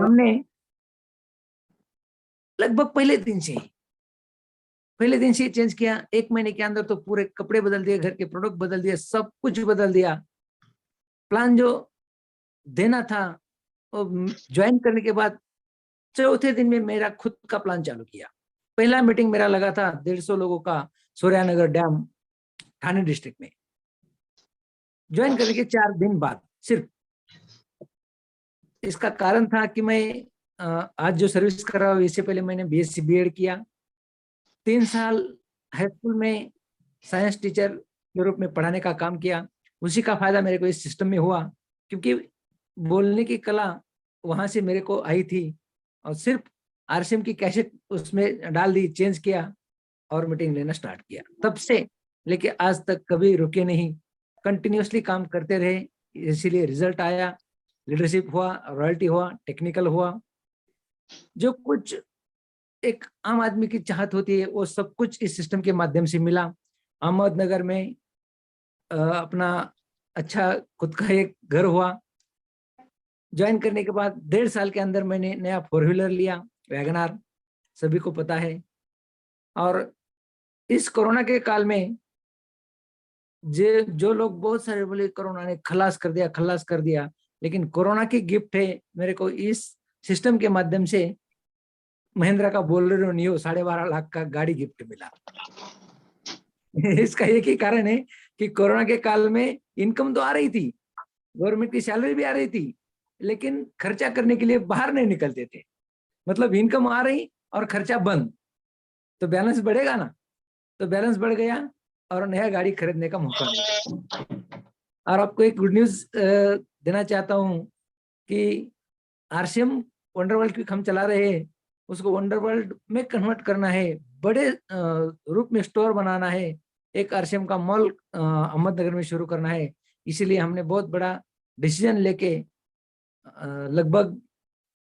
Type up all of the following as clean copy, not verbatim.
हमने लगभग पहले दिन से चेंज किया। 1 महीने के अंदर तो पूरे कपड़े बदल दिए, घर के प्रोडक्ट बदल दिए, सब कुछ बदल दिया। प्लान जो देना था वो ज्वाइन करने के बाद चौथे दिन में मेरा खुद का प्लान चालू किया। पहला मीटिंग मेरा लगा था 150 लोगों का, सूर्यानगर डैम, ठाणे डिस्ट्रिक्ट में। ज्वाइन करने के 4 दिन बाद सिर्फ। इसका कारण था कि मैं आज जो सर्विस कर रहा हूँ, इससे पहले मैंने बीएससी बीएड किया, 3 साल हाई स्कूल में साइंस टीचर के रूप में पढ़ाने का काम किया। उसी का फायदा मेरे को इस सिस्टम में हुआ, क्योंकि बोलने की कला वहां से मेरे को आई थी। और सिर्फ आरसीएम की कैसेट उसमें डाल दी, चेंज किया और मीटिंग लेना स्टार्ट किया। तब से लेके आज तक कभी रुके नहीं, कंटिन्यूसली काम करते रहे। इसीलिए रिजल्ट आया, लीडरशिप हुआ, रॉयल्टी हुआ, टेक्निकल हुआ। जो कुछ एक आम आदमी की चाहत होती है वो सब कुछ इस सिस्टम के माध्यम से मिला। अहमदनगर में अपना अच्छा खुद का एक घर हुआ। ज्वाइन करने के बाद 1.5 साल के अंदर मैंने नया 4 व्हीलर लिया, वैगनार, सभी को पता है। और इस कोरोना के काल में जो लोग बहुत सारे बोले कोरोना ने खलास कर दिया, लेकिन कोरोना की गिफ्ट है मेरे को इस सिस्टम के माध्यम से महिंद्रा का बोलेरो नियो 12.5 लाख का गाड़ी गिफ्ट मिला। इसका एक ही कारण है कि कोरोना के काल में इनकम तो आ रही थी, गवर्नमेंट की सैलरी भी आ रही थी, लेकिन खर्चा करने के लिए बाहर नहीं निकलते थे। मतलब इनकम आ रही और खर्चा बंद, तो बैलेंस बढ़ेगा ना। तो बैलेंस बढ़ गया और नया गाड़ी खरीदने का मौका मिला। और आपको एक गुड न्यूज देना चाहता हूँ कि आरसीएम वंडरवर्ल्ड क्विक हम चला रहे हैं, उसको वंडरवर्ल्ड में कन्वर्ट करना है, बड़े रूप में स्टोर बनाना है, एक आरसीएम का मॉल अहमदनगर में शुरू करना है। इसीलिए हमने बहुत बड़ा डिसीजन लेके लगभग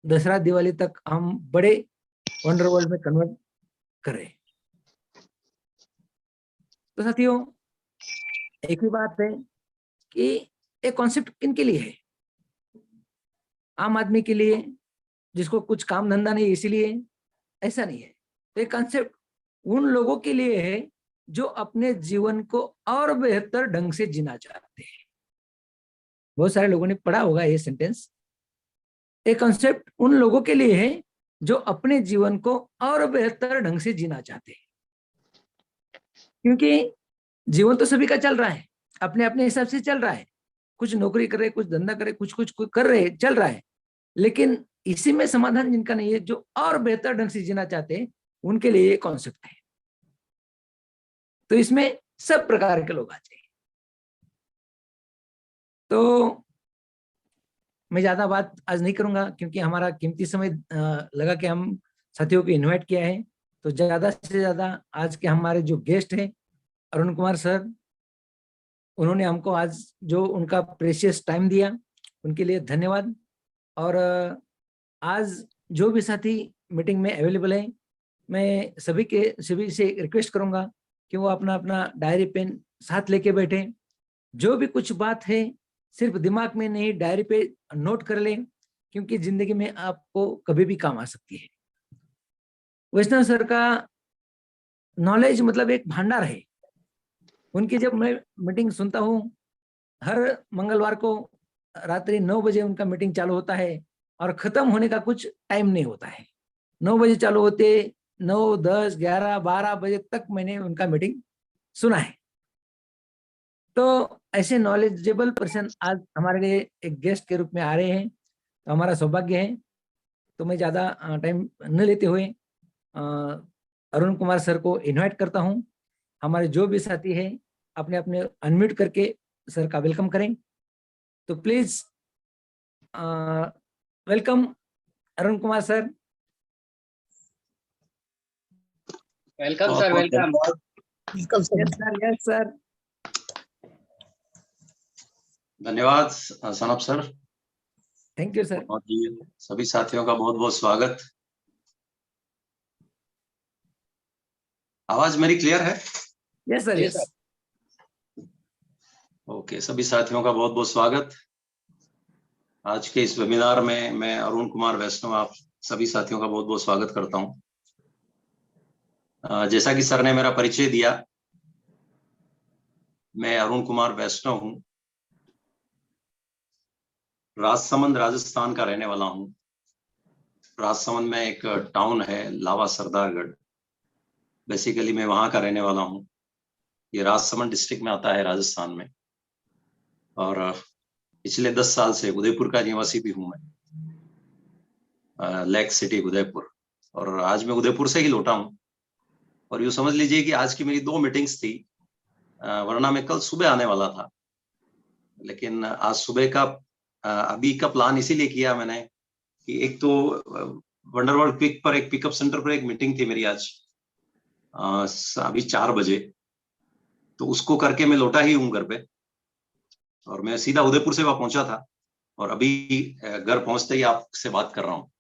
दसरा दिवाली तक हम बड़े वंडरवर्ल्ड में कन्वर्ट करें। तो साथियों, एक ही बात है कि एक कॉन्सेप्ट किनके लिए है? आम आदमी के लिए, जिसको कुछ काम धंधा नहीं इसीलिए? ऐसा नहीं है। तो एक कॉन्सेप्ट उन लोगों के लिए है जो अपने जीवन को और बेहतर ढंग से जीना चाहते हैं। बहुत सारे लोगों ने पढ़ा होगा ये सेंटेंस। एक कॉन्सेप्ट उन लोगों के लिए है जो अपने जीवन को और बेहतर ढंग से जीना चाहते हैं। क्योंकि जीवन तो सभी का चल रहा है, अपने अपने हिसाब से चल रहा है। कुछ नौकरी कर रहे, कुछ धंधा कर रहे, कुछ कर रहे, चल रहा है। लेकिन इसी में समाधान जिनका नहीं है, जो और बेहतर ढंग से जीना चाहते हैं, उनके लिए ये कॉन्सेप्ट है। तो इसमें सब प्रकार के लोग आ जाए। तो मैं ज्यादा बात आज नहीं करूंगा, क्योंकि हमारा कीमती समय लगा कि हम साथियों को इनवाइट किया है। तो ज्यादा से ज्यादा आज के हमारे जो गेस्ट हैं, अरुण कुमार सर, उन्होंने हमको आज जो उनका प्रेशियस टाइम दिया, उनके लिए धन्यवाद। और आज जो भी साथी मीटिंग में अवेलेबल है, मैं सभी से रिक्वेस्ट करूंगा कि वो अपना अपना डायरी पेन साथ लेके बैठे। जो भी कुछ बात है सिर्फ दिमाग में नहीं, डायरी पे नोट कर लें, क्योंकि जिंदगी में आपको कभी भी काम आ सकती है। वैष्णव सर का नॉलेज मतलब एक भंडार है। उनकी जब मैं मीटिंग सुनता हूँ, हर मंगलवार को रात्रि 9 बजे उनका मीटिंग चालू होता है और खत्म होने का कुछ टाइम नहीं होता है। 9 बजे चालू होते, 9, 10, 11, 12 बजे तक मैंने उनका मीटिंग सुना है। तो ऐसे नॉलेजेबल पर्सन आज हमारे लिए एक गेस्ट के रूप में आ रहे हैं, तो हमारा सौभाग्य है। तो मैं ज़्यादा टाइम न लेते हुए अरुण कुमार सर को इनवाइट करता हूं। हमारे जो भी साथी हैं अपने अपने अनम्यूट करके सर का वेलकम करें। तो please welcome Arun Kumar sir. Welcome sir, welcome. Yes sir, yes sir. धन्यवाद Sanap sir. Thank you sir. और सभी साथियों का बहुत बहुत स्वागत। आवाज मेरी क्लियर है? Yes sir, yes. ओके, सभी साथियों का बहुत बहुत स्वागत। आज के इस वेबिनार में मैं अरुण कुमार वैष्णव आप सभी साथियों का बहुत बहुत स्वागत करता हूं। जैसा कि सर ने मेरा परिचय दिया, मैं अरुण कुमार वैष्णव हूं, राजसमंद राजस्थान का रहने वाला हूं। राजसमंद में एक टाउन है लावा सरदारगढ़, बेसिकली मैं वहां का रहने वाला हूं। ये राजसमंद डिस्ट्रिक्ट में आता है राजस्थान में, और पिछले 10 साल से उदयपुर का निवासी भी हूं मैं, लेक सिटी उदयपुर। और आज मैं उदयपुर से ही लौटा हूं। और यूँ समझ लीजिए कि आज की मेरी 2 मीटिंग्स थी, वरना मैं कल सुबह आने वाला था, लेकिन आज सुबह का अभी का प्लान इसीलिए किया मैंने कि एक तो वंडरवर्ल्ड क्विक पर एक पिकअप सेंटर पर एक मीटिंग थी मेरी आज अभी 4 बजे, तो उसको करके मैं लौटा ही हूँ घर पे, और मैं सीधा उदयपुर से वहां पहुंचा था, और अभी घर पहुंचते ही आपसे बात कर रहा हूँ।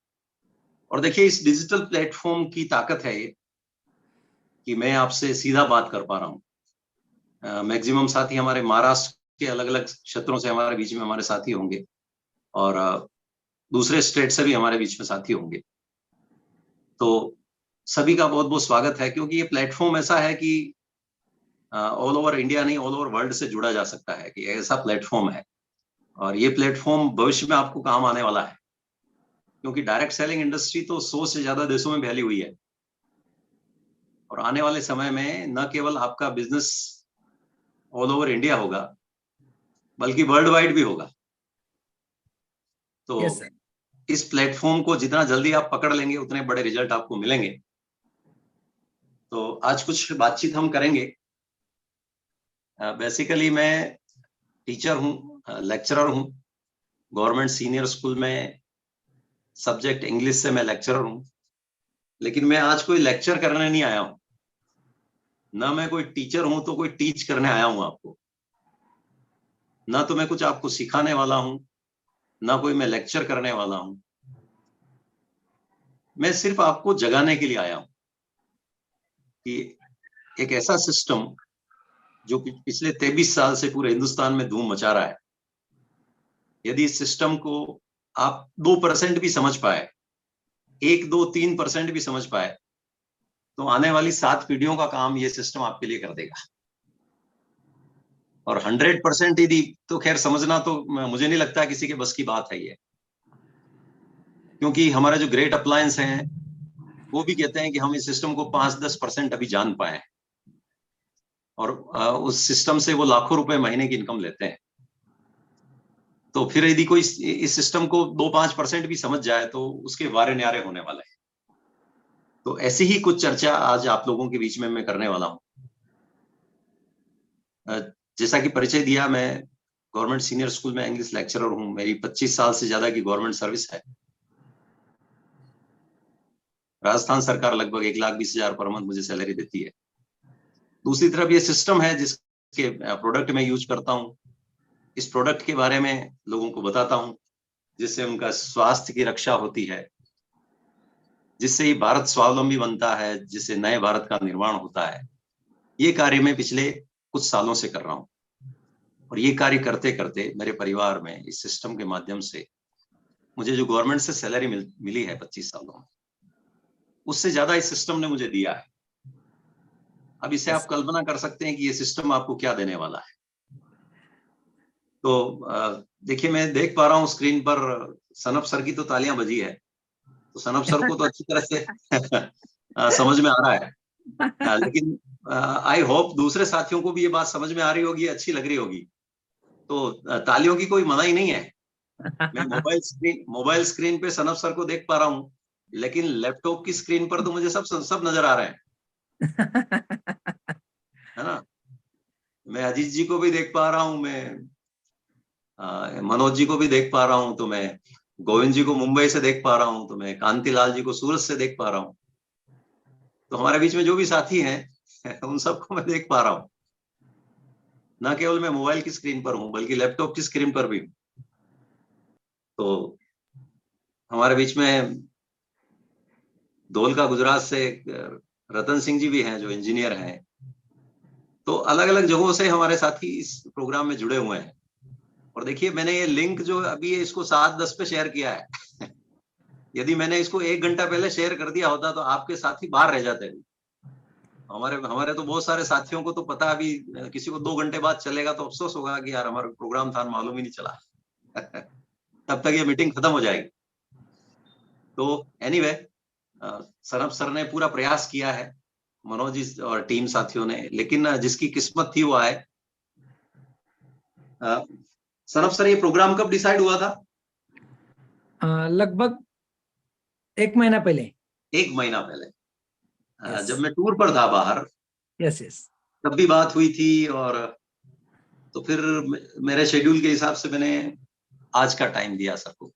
और देखिए, इस डिजिटल प्लेटफॉर्म की ताकत है ये कि मैं आपसे सीधा बात कर पा रहा हूँ। मैक्सिमम साथी हमारे महाराष्ट्र के अलग अलग क्षेत्रों से हमारे बीच में हमारे साथी होंगे, और दूसरे स्टेट से भी हमारे बीच में साथी होंगे। तो सभी का बहुत बहुत स्वागत है, क्योंकि ये प्लेटफॉर्म ऐसा है कि ऑल ओवर इंडिया नहीं, ऑल ओवर वर्ल्ड से जुड़ा जा सकता है, कि ऐसा प्लेटफॉर्म है। और ये प्लेटफॉर्म भविष्य में आपको काम आने वाला है, क्योंकि डायरेक्ट सेलिंग इंडस्ट्री तो 100 से ज्यादा देशों में फैली हुई है, और आने वाले समय में न केवल आपका बिजनेस ऑल ओवर इंडिया होगा, बल्कि वर्ल्ड वाइड भी होगा। तो यस सर। इस प्लेटफॉर्म को जितना जल्दी आप पकड़ लेंगे, उतने बड़े रिजल्ट आपको मिलेंगे। तो आज कुछ बातचीत हम करेंगे। बेसिकली मैं टीचर हूँ, लेक्चरर हूँ, गवर्नमेंट सीनियर स्कूल में सब्जेक्ट इंग्लिश से मैं लेक्चरर हूँ। लेकिन मैं आज कोई लेक्चर करने नहीं आया हूँ, ना मैं कोई टीचर हूं तो कोई टीच करने आया हूं आपको, ना तो मैं कुछ आपको सिखाने वाला हूं, ना कोई मैं लेक्चर करने वाला हूं। मैं सिर्फ आपको जगाने के लिए आया हूं कि एक ऐसा सिस्टम जो पिछले 23 साल से पूरे हिंदुस्तान में धूम मचा रहा है, यदि इस सिस्टम को आप 2% भी समझ पाए, 1, 2, 3% भी समझ पाए, तो आने वाली 7 पीढ़ियों का काम ये सिस्टम आपके लिए कर देगा। और 100% यदि, तो खैर समझना तो मुझे नहीं लगता किसी के बस की बात है ये, क्योंकि हमारे जो ग्रेट अप्लायंस हैं वो भी कहते हैं कि हम इस सिस्टम को 5-10% अभी जान पाए, और उस सिस्टम से वो लाखों रुपए महीने की इनकम लेते हैं। तो फिर यदि कोई इस सिस्टम को 2-5% भी समझ जाए, तो उसके वारे न्यारे होने वाले हैं। तो ऐसी ही कुछ चर्चा आज आप लोगों के बीच में मैं करने वाला हूं। जैसा कि परिचय दिया, मैं गवर्नमेंट सीनियर स्कूल में इंग्लिश लेक्चरर हूं। मेरी 25 साल से ज्यादा की गवर्नमेंट सर्विस है। राजस्थान सरकार लगभग 1,20,000 पर मंथ मुझे सैलरी देती है। दूसरी तरफ ये सिस्टम है जिसके प्रोडक्ट मैं यूज करता हूँ। इस प्रोडक्ट के बारे में लोगों को बताता हूँ, जिससे उनका स्वास्थ्य की रक्षा होती है, जिससे ही भारत स्वावलंबी बनता है, जिससे नए भारत का निर्माण होता है। ये कार्य मैं पिछले कुछ सालों से कर रहा हूँ, और ये कार्य करते करते मेरे परिवार में इस सिस्टम के माध्यम से मुझे जो गवर्नमेंट से सैलरी मिली है 25 सालों में, उससे ज्यादा इस सिस्टम ने मुझे दिया है। अब इसे आप कल्पना कर सकते हैं कि ये सिस्टम आपको क्या देने वाला है। तो देखिए, मैं देख पा रहा हूँ स्क्रीन पर सनप सर की तो तालियां बजी है, तो सनप सर को तो अच्छी तरह से समझ में आ रहा है। लेकिन आई होप दूसरे साथियों को भी ये बात समझ में आ रही होगी, अच्छी लग रही होगी। तो तालियों की कोई मनाही नहीं है। मैं मोबाइल स्क्रीन पे सनप सर को देख पा रहा हूँ, लेकिन लैपटॉप की स्क्रीन पर तो मुझे सब नजर आ रहे हैं, है ना। मैं अजीत जी को भी देख पा रहा हूँ, मैं मनोज जी को भी देख पा रहा हूँ, तो मैं गोविंद जी को मुंबई से देख पा रहा हूँ, तो मैं कांतिलाल जी को सूरत से देख पा रहा हूँ। तो हमारे बीच में जो भी साथी हैं उन सबको मैं देख पा रहा हूँ। ना केवल मैं मोबाइल की स्क्रीन पर हूँ, बल्कि लैपटॉप की स्क्रीन पर भी हूँ। तो हमारे बीच में धोलका गुजरात से रतन सिंह जी भी हैं, जो इंजीनियर हैं। तो अलग अलग जगहों से हमारे साथी इस प्रोग्राम में जुड़े हुए हैं। और देखिए मैंने ये लिंक जो अभी है इसको 7:10 पे शेयर किया है। यदि मैंने इसको 1 घंटा पहले शेयर कर दिया होता तो आपके साथी बाहर रह जाते। हमारे हमारे तो बहुत सारे साथियों को तो पता, अभी किसी को 2 घंटे बाद चलेगा तो अफसोस होगा कि यार हमारा प्रोग्राम था, मालूम ही नहीं चला। तब तक ये मीटिंग खत्म हो जाएगी। तो एनीवे, सनब सर ने पूरा प्रयास किया है, मनोज जी और टीम साथियों ने, लेकिन जिसकी किस्मत थी वो आए। सनब सर, ये प्रोग्राम कब डिसाइड हुआ था? लगभग 1 महीना पहले। 1 महीना पहले। यस जब मैं टूर पर था बाहर, यस यस। तब भी बात हुई थी, और तो फिर मेरे शेड्यूल के हिसाब से मैंने आज का टाइम दिया सबको।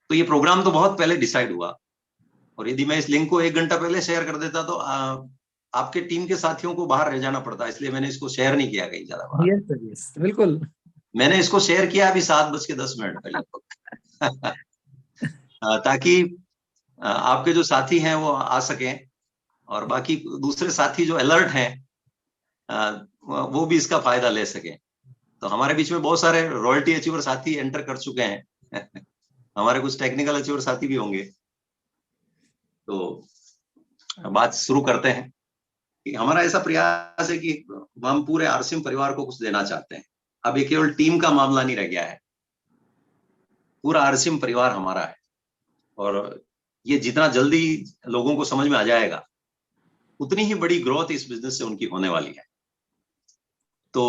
तो ये प्रोग्राम तो बहुत पहले डिसाइड हुआ, और यदि मैं इस लिंक को 1 घंटा पहले शेयर कर देता तो आपके टीम के साथियों को बाहर रह जाना पड़ता, इसलिए मैंने इसको शेयर नहीं किया कहीं ज्यादा बाहर। यस सर, यस बिल्कुल। मैंने इसको शेयर किया अभी 7:10 पे लगभग। ताकि आपके जो साथी हैं वो आ सकें, और बाकी दूसरे साथी जो अलर्ट हैं वो भी इसका फायदा ले सकें। तो हमारे बीच में बहुत सारे रॉयल्टी अचीवर साथी एंटर कर चुके हैं। हमारे कुछ टेक्निकल अचीवर साथी भी होंगे। तो बात शुरू करते हैं कि हमारा ऐसा प्रयास है कि हम पूरे आरसीएम परिवार को कुछ देना चाहते हैं। अब ये केवल टीम का मामला नहीं रह गया है, पूरा आरसीएम परिवार हमारा है, और ये जितना जल्दी लोगों को समझ में आ जाएगा उतनी ही बड़ी ग्रोथ इस बिजनेस से उनकी होने वाली है। तो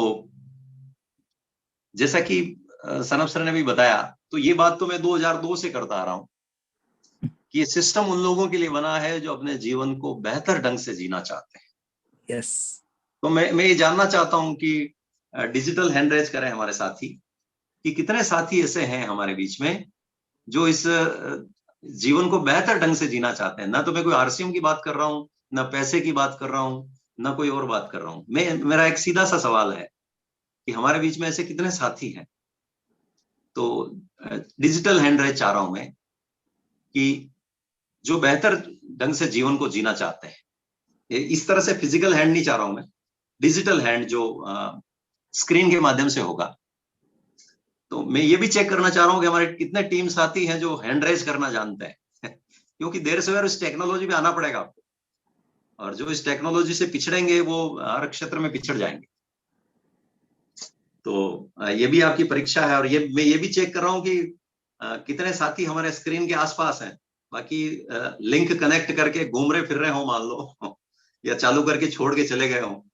जैसा कि सनब सर ने भी बताया, तो ये बात तो मैं 2002 से करता आ रहा हूं कि ये सिस्टम उन लोगों के लिए बना है जो अपने जीवन को बेहतर ढंग से जीना चाहते हैं। यस। तो मैं ये जानना चाहता हूं कि डिजिटल हैंड रेज करें हमारे साथी, कि कितने साथी ऐसे हैं हमारे बीच में जो इस जीवन को बेहतर ढंग से जीना चाहते हैं। ना तो मैं कोई आरसीएम की बात कर रहा हूँ, ना पैसे की बात कर रहा हूँ, ना कोई और बात कर रहा हूँ। मेरा एक सीधा सा सवाल है कि हमारे बीच में ऐसे कितने साथी हैं। तो डिजिटल हैंड रेज चाह रहा हूं मैं कि जो बेहतर ढंग से जीवन को जीना चाहते हैं। इस तरह से फिजिकल हैंड नहीं चाह रहा हूं मैं, डिजिटल हैंड जो स्क्रीन के माध्यम से होगा। तो मैं ये भी चेक करना चाह रहा हूं कि हमारे कितने टीम साथी हैं जो हैंड रेज करना जानते हैं। क्योंकि देर से देर इस टेक्नोलॉजी पे आना पड़ेगा आपको, और जो इस टेक्नोलॉजी से पिछड़ेंगे वो हर क्षेत्र में पिछड़ जाएंगे। तो ये भी आपकी परीक्षा है, और मैं ये भी चेक कर रहा हूँ कि कितने साथी हमारे स्क्रीन के आसपास हैं। बाकी लिंक कनेक्ट करके घूम रहे फिर रहे हो मान लो, या चालू करके छोड़ के चले गए हो।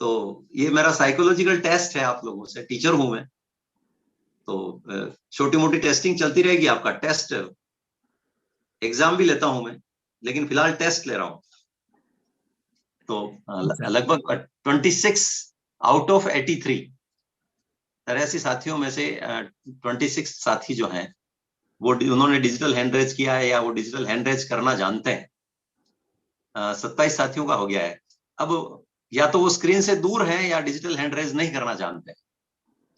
तो ये मेरा साइकोलॉजिकल टेस्ट है आप लोगों से, टीचर हूं मैं। तो छोटी मोटी टेस्टिंग चलती रहेगी, आपका टेस्ट एग्जाम भी लेता हूं मैं, लेकिन फिलहाल टेस्ट ले रहा हूं। तो लगभग 26 आउट ऑफ 83 83 साथियों में से 26 साथी जो हैं वो उन्होंने डिजिटल हैंड रेज किया है, या वो डिजिटल हैंड रेज करना जानते हैं। 27 साथियों का हो गया है। अब या तो वो स्क्रीन से दूर हैं या डिजिटल हैंड रेज नहीं करना जानते हैं,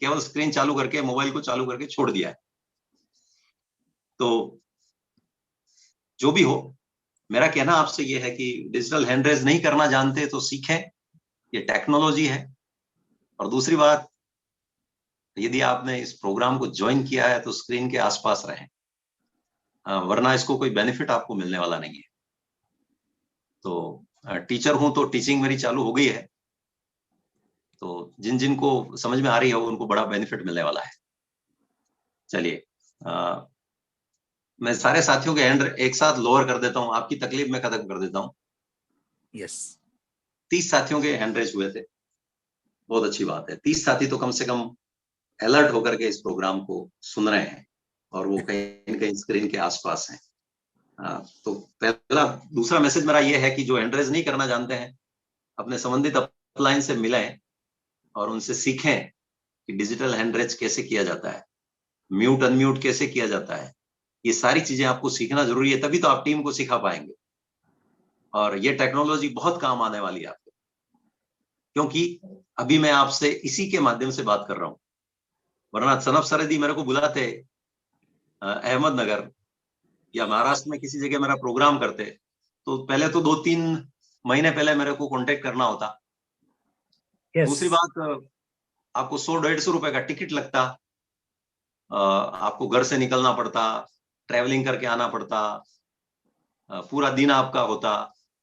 केवल स्क्रीन चालू करके, मोबाइल को चालू करके छोड़ दिया है। तो जो भी हो, मेरा कहना आपसे ये है कि डिजिटल हैंड रेज नहीं करना जानते तो सीखें, ये टेक्नोलॉजी है। और दूसरी बात, यदि आपने इस प्रोग्राम को ज्वाइन किया है तो स्क्रीन के आसपास रहें, वरना इसको कोई बेनिफिट आपको मिलने वाला नहीं है। तो टीचर हूं तो टीचिंग मेरी चालू हो गई है, तो जिन जिन को समझ में आ रही है उनको बड़ा बेनिफिट मिलने वाला है। चलिए, मैं सारे साथियों के हैंड एक साथ लोअर कर देता हूं, आपकी तकलीफ में खत्म कर देता हूं। यस। 30 साथियों के हैंड रेज हुए थे, बहुत अच्छी बात है। 30 साथी तो कम से कम अलर्ट होकर के इस प्रोग्राम को सुन रहे हैं, और वो कहीं न कहीं स्क्रीन के आसपास हैं। तो पहला, दूसरा मैसेज मेरा ये है कि जो हैंड रेज नहीं करना जानते हैं, अपने संबंधित अपलाइन से मिलें और उनसे सीखें कि डिजिटल हैंड रेज कैसे किया जाता है, म्यूट अनम्यूट कैसे किया जाता है। ये सारी चीजें आपको सीखना जरूरी है, तभी तो आप टीम को सिखा पाएंगे। और ये टेक्नोलॉजी बहुत काम आने वाली है आपको, क्योंकि अभी मैं आपसे इसी के माध्यम से बात कर रहा हूं। वरना सनब सर यदि मेरे को बुलाते अहमदनगर या महाराष्ट्र में किसी जगह मेरा प्रोग्राम करते, तो पहले तो 2-3 महीने पहले मेरे को कांटेक्ट करना होता। यस। दूसरी बात, आपको 100-150 रुपए का टिकट लगता, आपको घर से निकलना पड़ता, ट्रैवलिंग करके आना पड़ता, पूरा दिन आपका होता,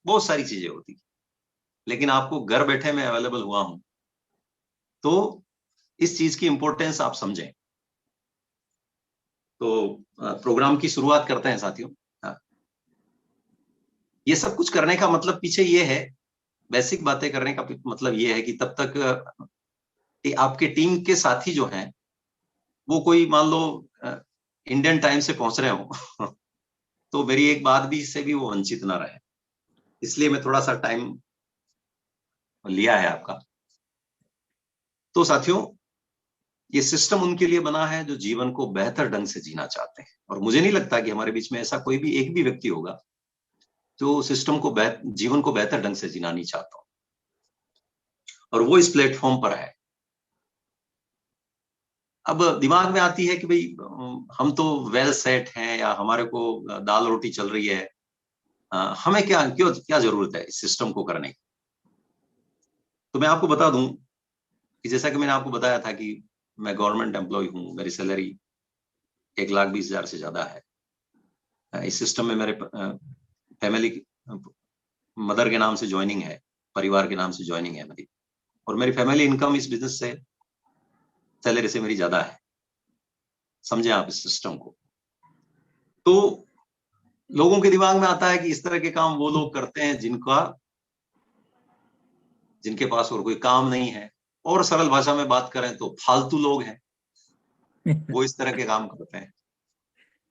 बहुत सारी चीजें होती। लेकिन आपको घर बैठे मैं अवेलेबल हुआ हूं, तो इस चीज की इंपॉर्टेंस आप समझें। तो प्रोग्राम की शुरुआत करते हैं साथियों। ये सब कुछ करने का मतलब पीछे ये है, बेसिक बातें करने का मतलब ये है कि तब तक आपके टीम के साथी जो हैं वो कोई मान लो इंडियन टाइम से पहुंच रहे हो तो मेरी एक बात भी से भी वो वंचित ना रहे, इसलिए मैं थोड़ा सा टाइम लिया है आपका। तो साथियों, ये सिस्टम उनके लिए बना है जो जीवन को बेहतर ढंग से जीना चाहते हैं, और मुझे नहीं लगता कि हमारे बीच में ऐसा कोई भी एक भी व्यक्ति होगा जो सिस्टम को जीवन को बेहतर ढंग से जीना नहीं चाहता, और वो इस प्लेटफॉर्म पर है। अब दिमाग में आती है कि भाई हम तो वेल सेट हैं, या हमारे को दाल रोटी चल रही है, हमें क्या जरूरत है इस सिस्टम को करने की। तो मैं आपको बता दूं कि जैसा कि मैंने आपको बताया था कि मैं गवर्नमेंट एम्प्लॉय हूं, मेरी सैलरी 1,20,000 से ज्यादा है। इस सिस्टम में मेरे फैमिली मदर के नाम से ज्वाइनिंग है, परिवार के नाम से ज्वाइनिंग है मेरी, और मेरी फैमिली इनकम इस बिजनेस से, सैलरी से मेरी ज्यादा है। समझे आप इस सिस्टम को। तो लोगों के दिमाग में आता है कि इस तरह के काम वो लोग करते हैं जिनके पास और कोई काम नहीं है, और सरल भाषा में बात करें तो फालतू लोग हैं, वो इस तरह के काम करते हैं।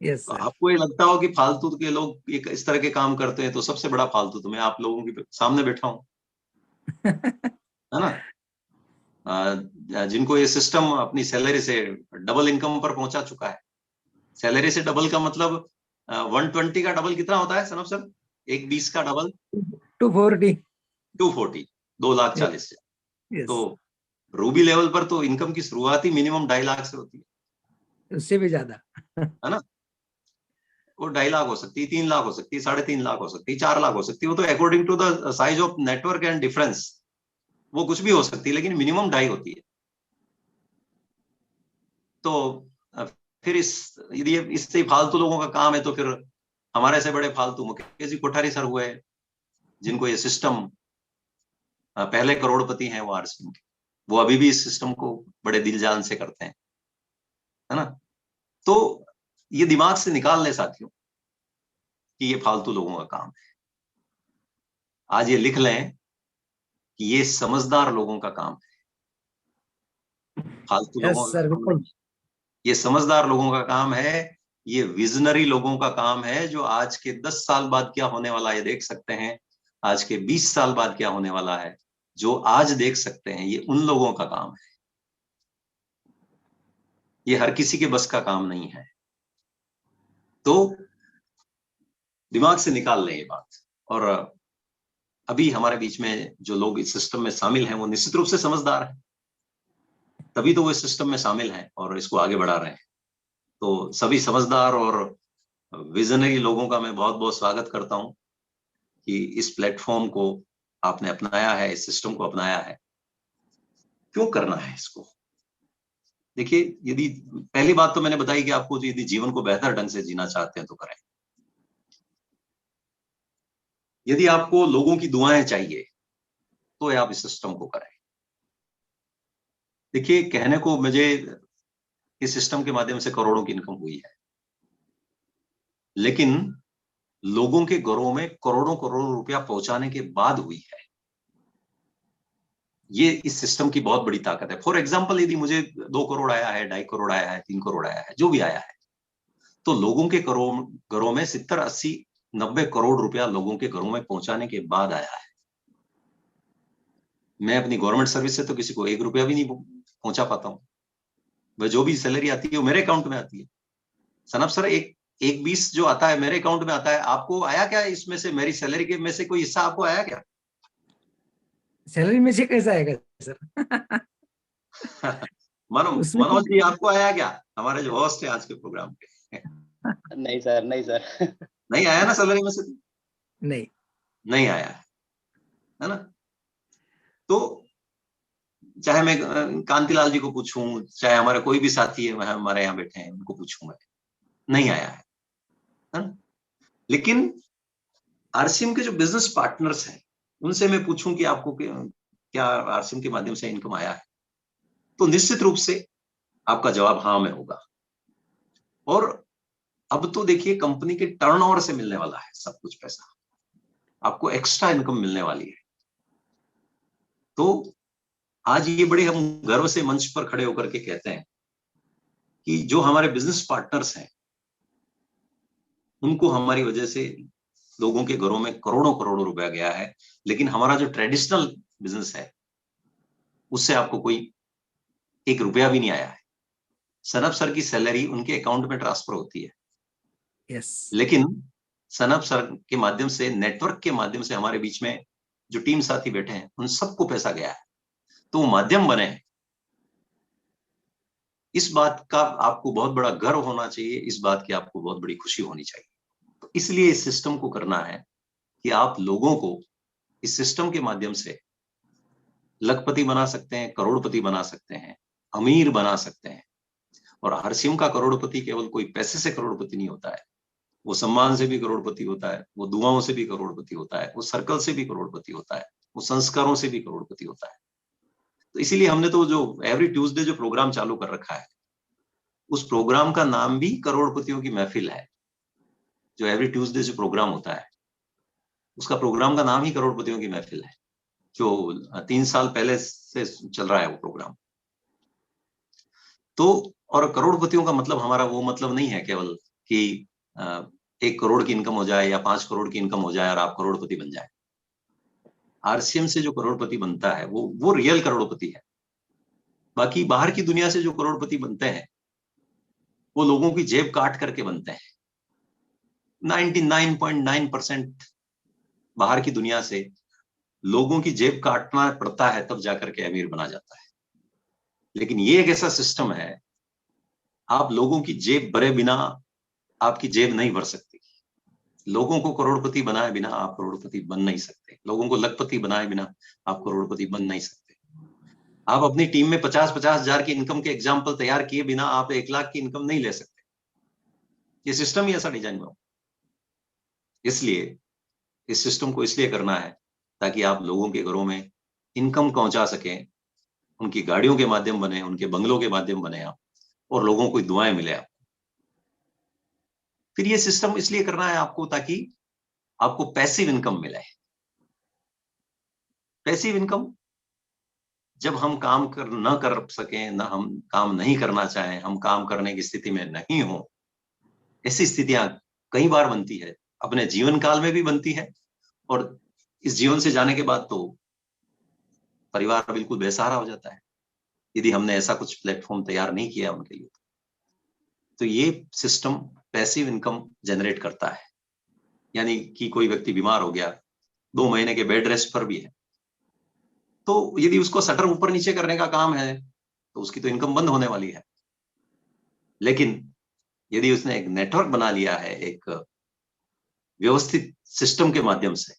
यस तो सर। आपको ये लगता हो कि फालतू के लोग इस तरह के काम करते हैं, तो सबसे बड़ा फालतू तो मैं आप लोगों के सामने बैठा हूं, है ना। जिनको ये सिस्टम अपनी सैलरी से डबल इनकम पर पहुंचा चुका है। सैलरी से डबल का मतलब 120 का डबल कितना होता है सनब सर? 120 का डबल 240। 240, 2,40,000 से। तो यस, रूबी लेवल पर तो इनकम की शुरुआत ही मिनिमम 2.5 लाख से होती उससे भी ज्यादा। है ना। वो 2.5 लाख हो सकती है, 3 लाख हो सकती है, 3.5 लाख हो सकती है, 4 लाख हो सकती है, वो तो according to the size of network and difference वो कुछ भी हो सकती है, लेकिन मिनिमम 2.5 होती है। तो फिर यदि इससे ही फालतू लोगों का काम है, तो फिर हमारे से बड़े फालतू मुकेश जी कोठारी सर हुए, जिनको ये सिस्टम, पहले करोड़पति हैं वो आरसीएम के, वो अभी भी इस सिस्टम को बड़े दिल जान से करते हैं, है ना। तो ये दिमाग से निकाल ले साथियों कि ये फालतू लोगों का काम है। आज ये लिख लें कि ये समझदार लोगों का काम है, फालतू यस लोगों का सर, काम बिल्कुल। नहीं। ये समझदार लोगों का काम है, ये विजनरी लोगों का काम है, जो आज के 10 साल बाद क्या होने वाला है ये देख सकते हैं, आज के 20 साल बाद क्या होने वाला है जो आज देख सकते हैं, ये उन लोगों का काम है। ये हर किसी के बस का काम नहीं है। तो दिमाग से निकाल लें ये बात। और अभी हमारे बीच में जो लोग इस सिस्टम में शामिल हैं वो निश्चित रूप से समझदार हैं, तभी तो वो इस सिस्टम में शामिल हैं और इसको आगे बढ़ा रहे हैं। तो सभी समझदार और विजनरी लोगों का मैं बहुत बहुत स्वागत करता हूं कि इस प्लेटफॉर्म को आपने अपनाया है, इस सिस्टम को अपनाया है। क्यों करना है इसको? देखिए, यदि पहली बात तो मैंने बताई कि आपको यदि जीवन को बेहतर ढंग से जीना चाहते हैं तो करें। यदि आपको लोगों की दुआएं चाहिए तो आप इस सिस्टम को करें। देखिए, कहने को मुझे इस सिस्टम के माध्यम से करोड़ों की इनकम हुई है, लेकिन लोगों के घरों में करोड़ों करोड़ों रुपया पहुंचाने के बाद हुई है। ये इस सिस्टम की बहुत बड़ी ताकत है। फॉर एग्जाम्पल, यदि मुझे 2 करोड़ आया है, 2.5 करोड़ आया है, 3 करोड़ आया है, जो भी आया है, तो लोगों के घरों में 70, 80, 90 करोड़ रुपया लोगों के घरों में पहुंचाने के बाद आया है। मैं अपनी गवर्नमेंट सर्विस से तो किसी को 1 रुपया भी नहीं पहुंचा पाता हूँ। वह जो भी सैलरी आती है वो मेरे अकाउंट में आती है। सनब सर, एक 20 जो आता है मेरे अकाउंट में आता है, आपको आया क्या इसमें से? मेरी सैलरी के में से कोई हिस्सा आपको आया क्या? सैलरी में से कैसा आएगा सर? उसमें मनोज जी, आपको आया क्या? हमारे जो होस्ट है आज के प्रोग्राम के। नहीं सर, नहीं सर। नहीं आया ना सैलरी में से? नहीं। नहीं आया है ना। तो चाहे मैं कांतिलाल जी को पूछूं, चाहे हमारे कोई भी साथी है हमारे यहाँ बैठे हैं उनको पूछूंगा, नहीं आया है ना? लेकिन आरसीएम के जो बिजनेस पार्टनर्स हैं उनसे मैं पूछूं कि आपको क्या आरसीएम के माध्यम से इनकम आया है, तो निश्चित रूप से आपका जवाब हाँ में होगा। और अब तो देखिए कंपनी के टर्नओवर से मिलने वाला है सब कुछ पैसा, आपको एक्स्ट्रा इनकम मिलने वाली है। तो आज ये बड़े हम गर्व से मंच पर खड़े होकर के कहते हैं कि जो हमारे बिजनेस पार्टनर्स हैं उनको हमारी वजह से लोगों के घरों में करोड़ों करोड़ों रुपया गया है, लेकिन हमारा जो ट्रेडिशनल बिजनेस है उससे आपको कोई 1 रुपया भी नहीं आया है। सनब सर की सैलरी उनके अकाउंट में ट्रांसफर होती है, लेकिन सनब सर के माध्यम से, नेटवर्क के माध्यम से हमारे बीच में जो टीम साथी बैठे हैं उन सबको पैसा गया है, तो वो माध्यम बने हैं। इस बात का आपको बहुत बड़ा गर्व होना चाहिए, इस बात की आपको बहुत बड़ी खुशी होनी चाहिए। तो इसलिए इस सिस्टम को करना है कि आप लोगों को इस सिस्टम के माध्यम से लखपति बना सकते हैं, करोड़पति बना सकते हैं, अमीर बना सकते हैं। और आरसीएम का करोड़पति केवल कोई पैसे से करोड़पति नहीं होता है, वो सम्मान से भी करोड़पति होता है, वो दुआओं से भी करोड़पति होता है, वो सर्कल से भी करोड़पति होता है, वो संस्कारों से भी करोड़पति होता है। तो इसीलिए हमने तो जो एवरी ट्यूसडे जो प्रोग्राम चालू कर रखा है, उस प्रोग्राम का नाम भी करोड़पतियों की महफिल है। जो एवरी ट्यूसडे जो प्रोग्राम होता है उसका प्रोग्राम का नाम ही करोड़पतियों की महफिल है, जो 3 साल पहले से चल रहा है वो प्रोग्राम। तो और करोड़पतियों का मतलब हमारा वो मतलब नहीं है केवल कि 1 करोड़ की इनकम हो जाए या 5 करोड़ की इनकम हो जाए और आप करोड़पति बन जाए। आरसीएम से जो करोड़पति बनता है वो रियल करोड़पति है। बाकी बाहर की दुनिया से जो करोड़पति बनते हैं वो लोगों की जेब काट करके बनते हैं। 99.9% बाहर की दुनिया से लोगों की जेब काटना पड़ता है तब जाकर के अमीर बना जाता है। लेकिन ये एक ऐसा सिस्टम है, आप लोगों की जेब भरे बिना आपकी जेब नहीं भर सकती। लोगों को करोड़पति बनाए बिना आप करोड़पति बन नहीं सकते। लोगों को लखपति बनाए बिना आप करोड़पति बन नहीं सकते। आप अपनी टीम में 50-50 हजार की इनकम के एग्जाम्पल तैयार किए बिना आप 1 लाख की इनकम नहीं ले सकते। ये सिस्टम ही ऐसा डिजाइन हुआ। इसलिए इस सिस्टम को इसलिए करना है ताकि आप लोगों के घरों में इनकम पहुंचा सकें, उनकी गाड़ियों के माध्यम बने, उनके बंगलों के माध्यम बने आप, और लोगों को दुआएं मिले आप। फिर ये सिस्टम इसलिए करना है आपको ताकि आपको पैसिव इनकम मिले। पैसिव इनकम, जब हम काम न कर सकें, ना हम काम नहीं करना चाहें, हम काम करने की स्थिति में नहीं हो, ऐसी स्थितियां कई बार बनती है, अपने जीवन काल में भी बनती है, और इस जीवन से जाने के बाद तो परिवार बिल्कुल बेसहारा हो जाता है यदि हमने ऐसा कुछ प्लेटफॉर्म तैयार नहीं किया उनके लिए। तो ये सिस्टम पैसिव इनकम जनरेट करता है। यानी कि कोई व्यक्ति बीमार हो गया, 2 महीने के बेड रेस्ट पर भी है, तो यदि उसको शटर ऊपर नीचे करने का काम है तो उसकी तो इनकम बंद होने वाली है। लेकिन यदि उसने एक नेटवर्क बना लिया है, एक व्यवस्थित सिस्टम के माध्यम से,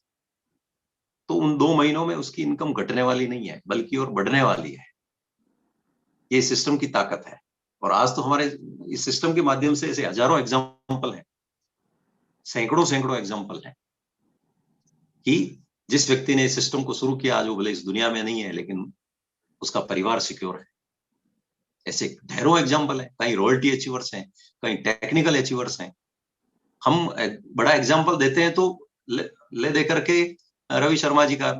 तो उन 2 महीनों में उसकी इनकम घटने वाली नहीं है, बल्कि और बढ़ने वाली है। ये सिस्टम की ताकत है। और आज तो हमारे इस सिस्टम के माध्यम से ऐसे हजारों एग्जाम्पल हैं, सैकड़ों सैकड़ों एग्जाम्पल हैं कि जिस व्यक्ति ने इस सिस्टम को शुरू किया, आज वो भले इस दुनिया में नहीं है लेकिन उसका परिवार सिक्योर है। ऐसे ढेरों एग्जाम्पल है, कहीं रॉयल्टी अचीवर्स हैं, कहीं टेक्निकल अचीवर्स हैं। हम बड़ा एग्जाम्पल देते हैं तो ले दे करके रवि शर्मा जी का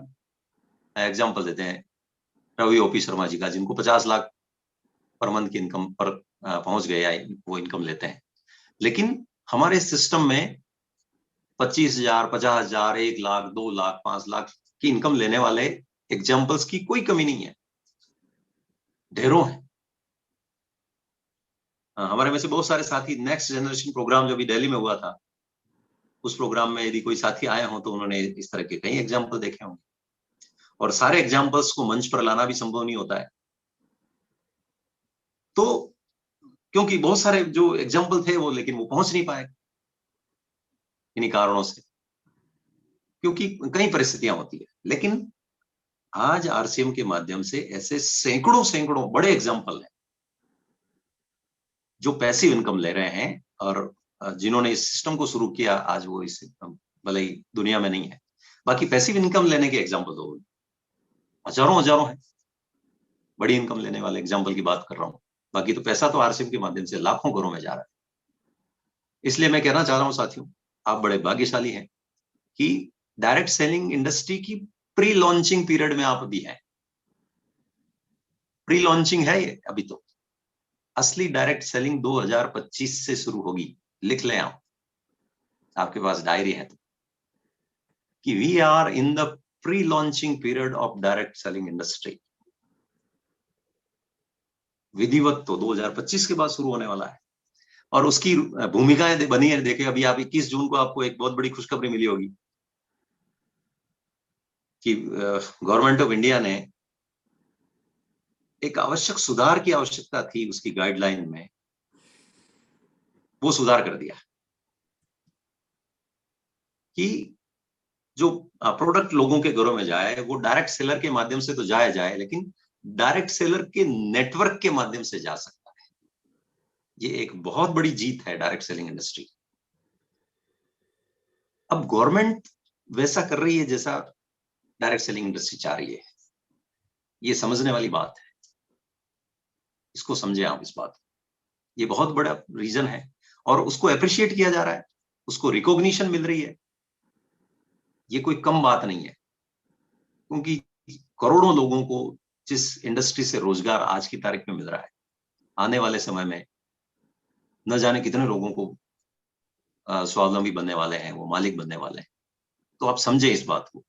एग्जाम्पल देते हैं, रवि ओपी शर्मा जी का, जिनको 50 लाख पर मंथ की इनकम पर पहुंच गए, वो इनकम लेते हैं। लेकिन हमारे सिस्टम में 25,000, 50,000, 1 लाख, 2 लाख, 5 लाख की इनकम लेने वाले एग्जाम्पल्स की कोई कमी नहीं है, ढेरों है। हमारे में से बहुत सारे साथी, नेक्स्ट जनरेशन प्रोग्राम जो भी दिल्ली में हुआ था, उस प्रोग्राम में यदि कोई साथी आए हों तो उन्होंने इस तरह के कई एग्जाम्पल देखे होंगे। और सारे एग्जाम्पल्स को मंच पर लाना भी संभव नहीं होता है, तो क्योंकि बहुत सारे जो एग्जाम्पल थे वो, लेकिन वो पहुंच नहीं पाए इन्हीं कारणों से, क्योंकि कई परिस्थितियां होती है। लेकिन आज आरसीएम के माध्यम से ऐसे सैकड़ों सैकड़ों बड़े एग्जाम्पल हैं जो पैसिव इनकम ले रहे हैं, और जिन्होंने इस सिस्टम को शुरू किया आज वो इस भले ही दुनिया में नहीं है। बाकी पैसिव इनकम लेने के एग्जाम्पल तो हजारों हजारों हैं, बड़ी इनकम लेने वाले एग्जाम्पल की बात कर रहा हूँ। बाकी तो पैसा तो आरसीएम के माध्यम से लाखों करोड़ों में जा रहा है। इसलिए मैं कहना चाह रहा हूँ साथियों, आप बड़े भाग्यशाली हैं कि डायरेक्ट सेलिंग इंडस्ट्री की प्री लॉन्चिंग पीरियड में आप अभी हैं। प्री लॉन्चिंग है ये अभी, तो असली डायरेक्ट सेलिंग 2025 से शुरू होगी। लिख लें आप, आपके पास डायरी है तो, कि we are in the pre launching period of direct selling industry. विधिवत तो 2025 के बाद शुरू होने वाला है, और उसकी भूमिकाएं बनी है। देखिए अभी आप 21 जून को आपको एक बहुत बड़ी खुशखबरी मिली होगी कि गवर्नमेंट ऑफ इंडिया ने एक आवश्यक सुधार की आवश्यकता थी उसकी गाइडलाइन में, वो सुधार कर दिया कि जो प्रोडक्ट लोगों के घरों में जाए वो डायरेक्ट सेलर के माध्यम से तो जाए, लेकिन डायरेक्ट सेलर के नेटवर्क के माध्यम से जा सकता है। ये एक बहुत बड़ी जीत है डायरेक्ट सेलिंग इंडस्ट्री। अब गवर्नमेंट वैसा कर रही है जैसा डायरेक्ट सेलिंग इंडस्ट्री चाह रही है, ये समझने वाली बात है। इसको समझे आप, इस बात, ये बहुत बड़ा रीजन है, और उसको अप्रिशिएट किया जा रहा है, उसको रिकॉग्निशन मिल रही है। ये कोई कम बात नहीं है, क्योंकि करोड़ों लोगों को जिस इंडस्ट्री से रोजगार आज की तारीख में मिल रहा है, आने वाले समय में न जाने कितने लोगों को स्वावलंबी बनने वाले हैं, वो मालिक बनने वाले हैं। तो आप समझे इस बात को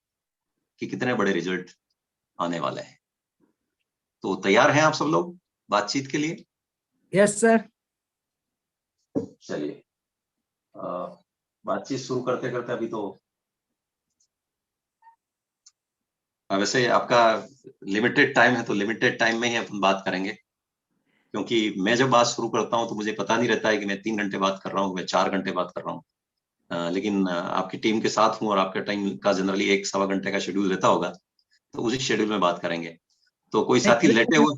कि कितने बड़े रिजल्ट आने वाले हैं। तो तैयार हैं आप सब लोग बातचीत के लिए? Yes sir. चलिए बातचीत शुरू करते करते, अभी तो वैसे आपका लिमिटेड टाइम है, तो लिमिटेड टाइम में ही अपन बात करेंगे, क्योंकि मैं जब बात शुरू करता हूं तो मुझे पता नहीं रहता है कि मैं 3 घंटे बात कर रहा हूँ, मैं 4 घंटे बात कर रहा हूँ। लेकिन आपकी टीम के साथ हूँ और आपका टाइम का जनरली 1-1.25 घंटे का शेड्यूल रहता होगा, तो उसी शेड्यूल में बात करेंगे। तो कोई नहीं, साथी लेटे हुए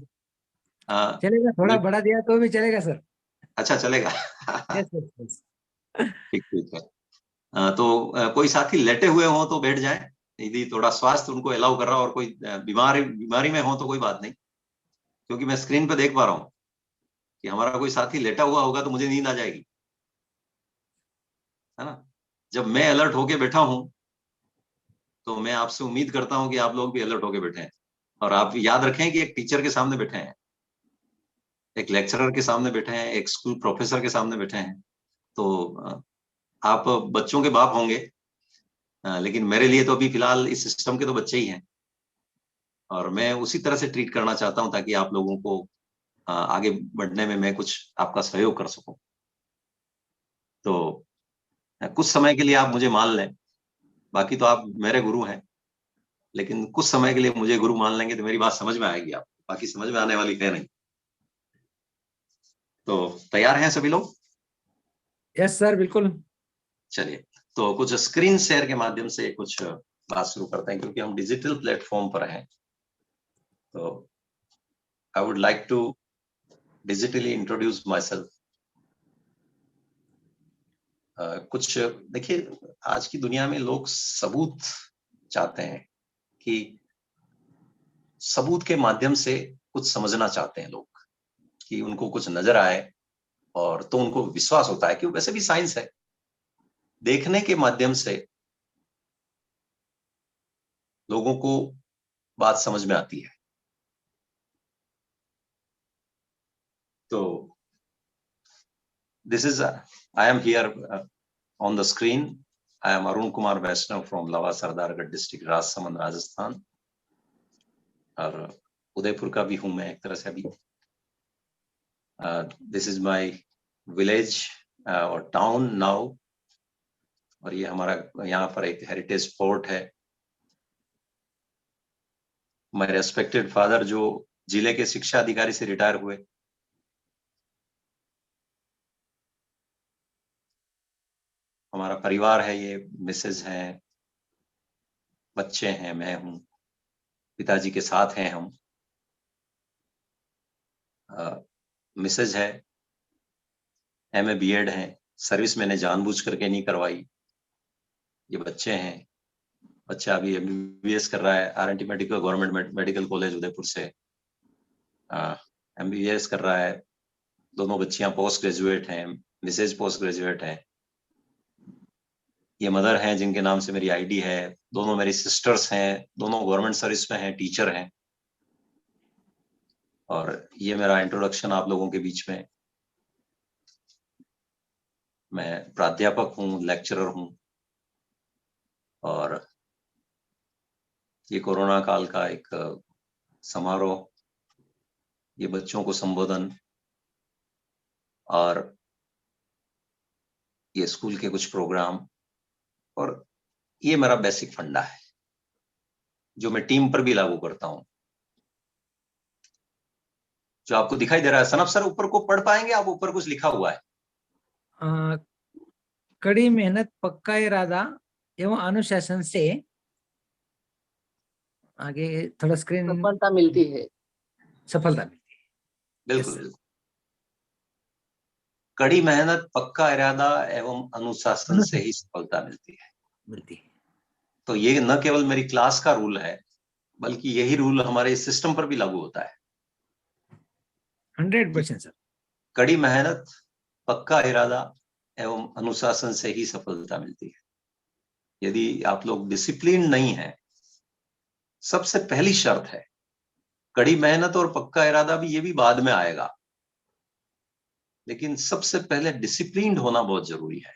चलेगा, थोड़ा बढ़ा दिया तो भी चलेगा सर। अच्छा चलेगा। Yes yes. ठीक ठीक है। तो कोई साथी लेटे हुए हो तो बैठ जाए, यदि थोड़ा स्वास्थ्य उनको अलाउ कर रहा हो, और कोई बीमारी में हो तो कोई बात नहीं, क्योंकि मैं स्क्रीन पे देख पा रहा हूँ कि हमारा कोई साथी लेटा हुआ होगा तो मुझे नींद आ जाएगी, है ना। जब मैं अलर्ट होके बैठा हूं तो मैं आपसे उम्मीद करता हूं कि आप लोग भी अलर्ट होके बैठे हैं। और आप याद रखें कि एक टीचर के सामने बैठे हैं, एक लेक्चरर के सामने बैठे हैं, एक स्कूल प्रोफेसर के सामने बैठे हैं। तो आप बच्चों के बाप होंगे, लेकिन मेरे लिए तो अभी फिलहाल इस सिस्टम के तो बच्चे ही हैं, और मैं उसी तरह से ट्रीट करना चाहता हूं ताकि आप लोगों को आगे बढ़ने में मैं कुछ आपका सहयोग कर सकूं। तो कुछ समय के लिए आप मुझे मान लें, बाकी तो आप मेरे गुरु हैं, लेकिन कुछ समय के लिए मुझे गुरु मान लेंगे तो मेरी बात समझ में आएगी आपको, बाकी समझ में आने वाली है नहीं। तो तैयार हैं सभी लोग? यस सर, बिल्कुल। चलिए, तो कुछ स्क्रीन शेयर के माध्यम से कुछ बात शुरू करते हैं, क्योंकि हम डिजिटल प्लेटफॉर्म पर हैं। तो I would like to digitally introduce myself. कुछ देखिए, आज की दुनिया में लोग सबूत चाहते हैं, कि सबूत के माध्यम से कुछ समझना चाहते हैं लोग, कि उनको कुछ नजर आए और तो उनको विश्वास होता है, कि वैसे भी साइंस है, देखने के माध्यम से लोगों को बात समझ में आती है। तो this is I am here on the screen. I am Arun Kumar Vaishnav from Lawa Sardargarh district, Rajsamand, Rajasthan. और उदयपुर का भी हूं मैं एक तरह से अभी। दिस इज माय विलेज और टाउन नाउ। और ये हमारा यहाँ पर एक हेरिटेज फोर्ट है। माय रेस्पेक्टेड फादर, जो जिले के शिक्षा अधिकारी से रिटायर हुए। हमारा परिवार है, ये मिसेज हैं, बच्चे हैं, मैं हूं। पिताजी के साथ हैं हम। मिसेज है, MA BEd हैं, सर्विस मैंने जानबूझ करके नहीं करवाई। ये बच्चे हैं, बच्चा अभी MBBS कर रहा है RNT medical government medical college Udaipur से, MBBS कर रहा है। दोनों बच्चियां पोस्ट ग्रेजुएट हैं, मिसेज पोस्ट ग्रेजुएट हैं। ये मदर हैं जिनके नाम से मेरी ID है। दोनों मेरी सिस्टर्स हैं, दोनों गवर्नमेंट सर्विस में हैं, टीचर हैं। और ये मेरा इंट्रोडक्शन आप लोगों के बीच में। मैं प्राध्यापक हूँ, लेक्चरर हूँ, और ये कोरोना काल का एक समारोह, ये बच्चों को संबोधन, और ये स्कूल के कुछ प्रोग्राम, और ये मेरा बेसिक फंडा है जो मैं टीम पर भी लागू करता हूँ। जो आपको दिखाई दे रहा है सनफ सर, ऊपर को पढ़ पाएंगे आप? ऊपर कुछ लिखा हुआ है। कड़ी मेहनत, पक्का इरादा एवं अनुशासन से आगे थोड़ा स्क्रीन सफलता मिलती है। सफलता मिलती है। बिल्कुल Yes, बिल्कुल। कड़ी मेहनत, पक्का इरादा एवं अनुशासन से ही सफलता मिलती है। तो ये न केवल मेरी क्लास का रूल है, बल्कि यही रूल हमारे सिस्टम पर भी लागू होता है। 100% सर। कड़ी मेहनत, पक्का इरादा एवं अनुशासन से ही सफलता मिलती है। यदि आप लोग डिसिप्लिन नहीं है, सबसे पहली शर्त है, कड़ी मेहनत और पक्का इरादा भी, ये भी बाद में आएगा, लेकिन सबसे पहले डिसिप्लिन्ड होना बहुत जरूरी है।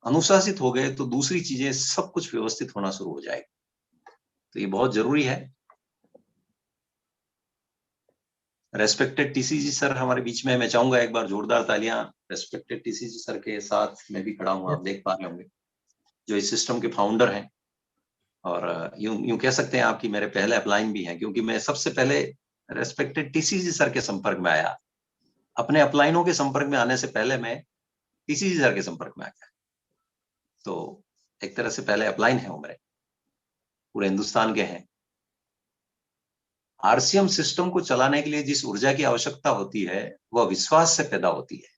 अनुशासित हो गए तो दूसरी चीजें सब कुछ व्यवस्थित होना शुरू हो जाएगी। तो ये बहुत जरूरी है। रेस्पेक्टेड TCG सर हमारे बीच में, मैं चाहूंगा एक बार जोरदार तालियां रेस्पेक्टेड TCG सर के साथ। मैं भी खड़ा हूं, आप देख पा रहे होंगे, जो इस सिस्टम के फाउंडर हैं। और यूं कह सकते हैं आप कि मेरे पहले अपलाइन भी हैं, क्योंकि मैं सबसे पहले रेस्पेक्टेड TCG सर के संपर्क में आया। अपने अपलाइनों के संपर्क में आने से पहले मैं TCG सर के संपर्क में आ गया। तो एक तरह से पहले अपलाइन है वो मेरे, पूरे हिंदुस्तान के हैं। RCM सिस्टम को चलाने के लिए जिस ऊर्जा की आवश्यकता होती है, वह विश्वास से पैदा होती है।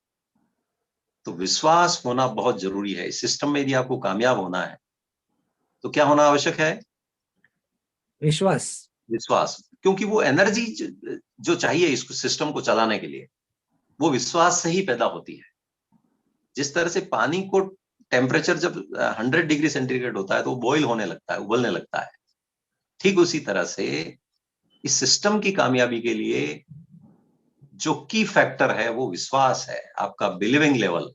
तो विश्वास होना बहुत जरूरी है इस सिस्टम में। यदि आपको कामयाब होना है तो क्या होना आवश्यक है? विश्वास। विश्वास। क्योंकि वो एनर्जी जो चाहिए इस सिस्टम को चलाने के लिए, वो विश्वास से ही पैदा होती है। जिस तरह से पानी को टेम्परेचर जब 100 डिग्री सेंटीग्रेड होता है तो वो बॉईल होने लगता है, उबलने लगता है। ठीक उसी तरह से इस सिस्टम की कामयाबी के लिए जो की फैक्टर है वो विश्वास है। आपका बिलीविंग लेवल,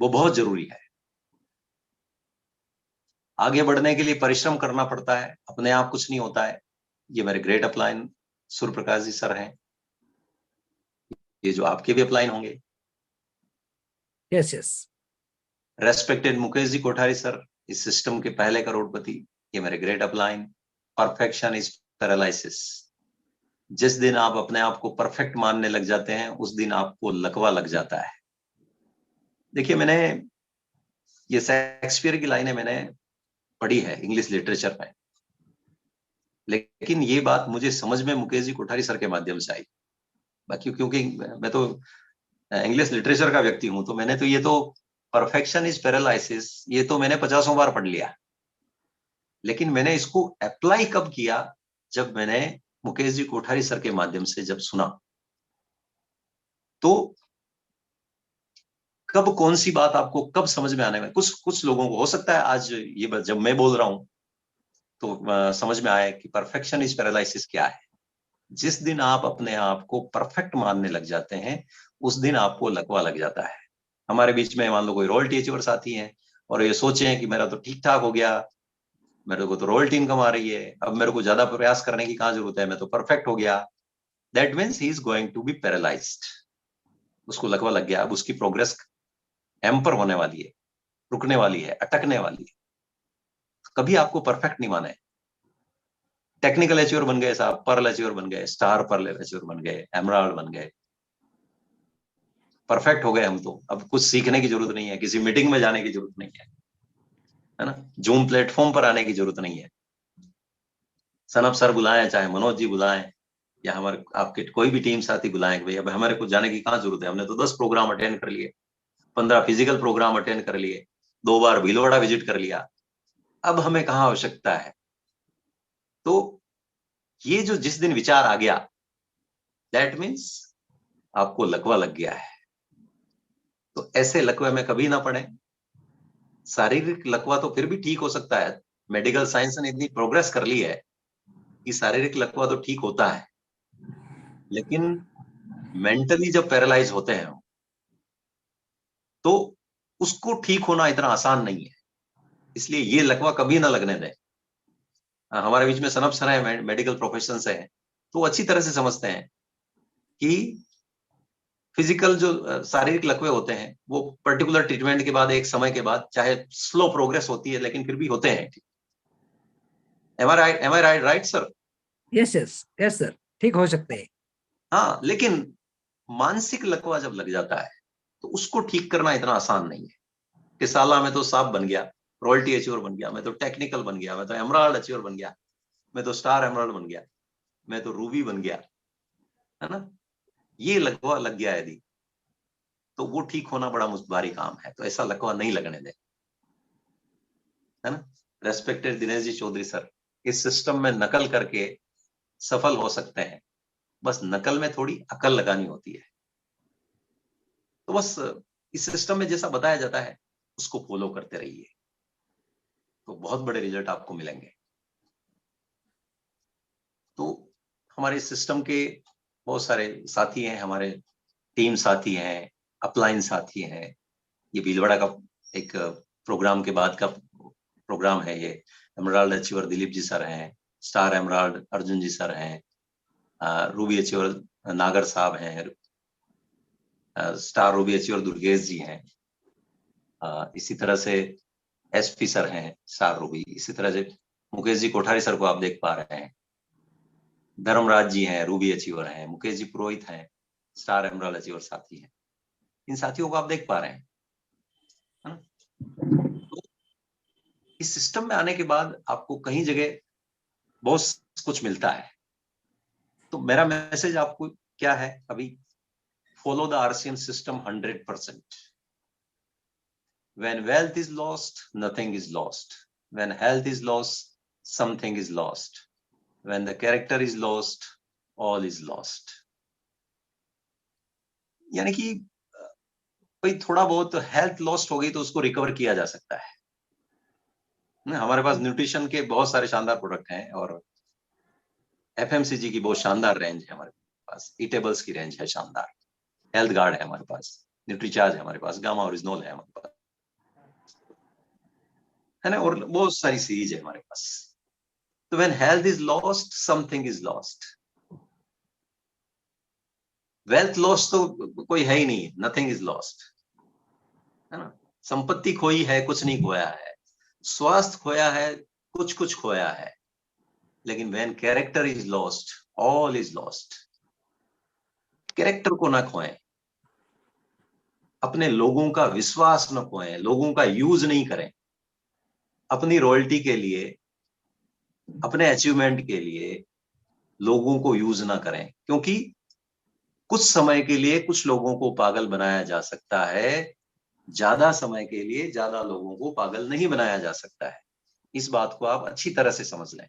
वो बहुत जरूरी है। आगे बढ़ने के लिए परिश्रम करना पड़ता है, अपने आप कुछ नहीं होता है। ये मेरे great upline Surya Prakash ji sir हैं, ये जो आपके भी अपलाइन होंगे। Yes yes. Respected Mukesh ji Kothari sir, इस सिस्टम के पहले करोड़पति, ये मेरे great upline. Perfection is paralysis. जिस दिन आप अपने आप को परफेक्ट मानने लग जाते हैं, उस दिन आपको लकवा लग जाता है। देखिए, मैंने ये शेक्सपियर की लाइनें मैंने पढ़ी है इंग्लिश लिटरेचर में, लेकिन ये बात मुझे समझ में मुकेश जी कोठारी सर के माध्यम से आई। बाकी क्योंकि मैं तो इंग्लिश लिटरेचर का व्यक्ति हूं, तो मैंने तो ये तो परफेक्शन इज पैरालिसिस, ये तो मैंने 50 बार पढ़ लिया। लेकिन मैंने इसको अप्लाई कब किया? जब मैंने मुकेश जी कोठारी सर के माध्यम से जब सुना, तो कब कौन सी बात आपको कब समझ में आने में, कुछ लोगों को हो सकता है आज ये जब मैं बोल रहा हूं तो समझ में आए कि परफेक्शन इज पैरालिसिस क्या है। जिस दिन आप अपने आप को परफेक्ट मानने लग जाते हैं, उस दिन आपको लकवा लग जाता है। हमारे बीच में मान लो कोई रॉयल्टी अचीवर्स आती हैं और ये सोचे कि मेरा तो ठीक ठाक हो गया, मेरे को तो रॉयल्टी इनकम आ रही है, अब मेरे को ज्यादा प्रयास करने की कहां जरूरत है, मैं तो परफेक्ट हो गया। That means he is going to be paralysed. उसको लकवा लग गया, अब उसकी प्रोग्रेस हैम्पर होने वाली है, रुकने वाली है, अटकने वाली है। कभी आपको परफेक्ट नहीं माने। टेक्निकल अचीवर बन गए साहब, पर्ल अचीवर बन गए, स्टार पर्ल अचीवर बन गए, एमराल्ड बन गए, परफेक्ट हो गए हम तो। अब कुछ सीखने की जरूरत नहीं है, किसी मीटिंग में जाने की जरूरत नहीं है ना, जूम प्लेटफॉर्म पर आने की जरूरत नहीं है। सनब सर बुलाएं, चाहे मनोज जी बुलाएं, या हमारे आपके कोई भी टीम साथी बुलाएं कि भाई अब हमारे को जाने की कहाँ जरूरत है, हमने तो 10 प्रोग्राम अटेंड कर लिए, 15 फिजिकल प्रोग्राम अटेंड कर लिए, 2 बार भीलवाड़ा विजिट कर लिया, अब हमें कहाँ आवश्यकता है। तो ये जो जिस दिन विचार आ गया, दैट मीन्स आपको लकवा लग गया है। तो ऐसे लकवे में कभी ना पड़े। शारीरिक लकवा तो फिर भी ठीक हो सकता है, मेडिकल साइंस ने इतनी प्रोग्रेस कर ली है कि शारीरिक लकवा तो ठीक होता है, लेकिन मेंटली जब पैरालाइज होते हैं तो उसको ठीक होना इतना आसान नहीं है। इसलिए ये लकवा कभी ना लगने दें। हमारे बीच में सनब सर है, मेडिकल प्रोफेशन से है, तो अच्छी तरह से समझते हैं कि फिजिकल जो शारीरिक लकवे होते हैं वो पर्टिकुलर ट्रीटमेंट के बाद, एक समय के बाद, चाहे स्लो प्रोग्रेस होती है लेकिन फिर भी होते हैं। Am I right sir? Yes yes yes sir, ठीक हो सकते हैं। हाँ, लेकिन मानसिक लकवा जब लग जाता है तो उसको ठीक करना इतना आसान नहीं है कि साला मैं तो साहब बन गया, रॉयल्टी अचीवर बन गया, मैं तो टेक्निकल बन गया, मैं तो एमराल्ड अचीवर बन गया, मैं तो स्टार एमराल्ड बन गया, मैं तो रूबी बन गया, है ना। ये लकवा लग गया यदि, तो वो ठीक होना बड़ा भारी काम है। तो ऐसा लकवा नहीं लगने दे, है ना। रेस्पेक्टेड दिनेश जी चौधरी सर, इस सिस्टम में नकल करके सफल हो सकते हैं, बस नकल में थोड़ी अकल लगानी होती है। तो बस इस सिस्टम में जैसा बताया जाता है उसको फॉलो करते रहिए, तो बहुत बड़े रिजल्ट आपको मिलेंगे। तो हमारे सिस्टम के बहुत सारे साथी हैं, हमारे टीम साथी हैं, अपलाइन साथी हैं। ये भीलवाड़ा का एक प्रोग्राम के बाद का प्रोग्राम है। ये emerald achiever Dilip ji sir हैं, स्टार एमराल्ड अर्जुन जी सर हैं, रूबी अचीवर नागर साहब हैं, स्टार रूबी अचीवर दुर्गेश जी हैं, इसी तरह से एसपी सर हैं स्टार रूबी, इसी तरह से मुकेश जी कोठारी सर को आप देख पा रहे हैं, धर्मराज जी हैं रूबी अचीवर हैं, मुकेश जी पुरोहित हैं स्टार एमराल्ड अचीवर साथी हैं। इन साथियों को आप देख पा रहे हैं, है ना। तो इस सिस्टम में आने के बाद आपको कहीं जगह बहुत कुछ मिलता है। तो मेरा मैसेज आपको क्या है अभी? Follow the RCM system 100%। When wealth is lost, nothing is lost. When health is lost, something is lost. When the character is lost, all is lost. यानी कि भाई थोड़ा बहुत हेल्थ लॉस्ट हो गई तो उसको रिकवर किया जा सकता है। हमारे पास न्यूट्रिशन के बहुत सारे शानदार प्रोडक्ट हैं और एफएमसीजी की बहुत शानदार रेंज है हमारे पास, ईटेबल्स की रेंज है शानदार, हेल्थ गार्ड है हमारे पास, न्यूट्रीचार्ज है हमारे पास, गामा ओरिजिनल है हमारे पास, है ना, और बहुत सारी सीरीज है हमारे पास। तो when health is lost, something is lost. Wealth lost तो कोई है ही नहीं, नथिंग इज लॉस्ट, है ना। संपत्ति खोई है, कुछ नहीं खोया है। स्वास्थ्य खोया है, कुछ कुछ खोया है। लेकिन when character is lost, all is lost. Character को ना खोएं, अपने लोगों का विश्वास न खोएं, लोगों का यूज नहीं करें अपनी रॉयल्टी के लिए, अपने अचीवमेंट के लिए लोगों को यूज ना करें, क्योंकि कुछ समय के लिए कुछ लोगों को पागल बनाया जा सकता है, ज्यादा समय के लिए ज्यादा लोगों को पागल नहीं बनाया जा सकता है। इस बात को आप अच्छी तरह से समझ लें।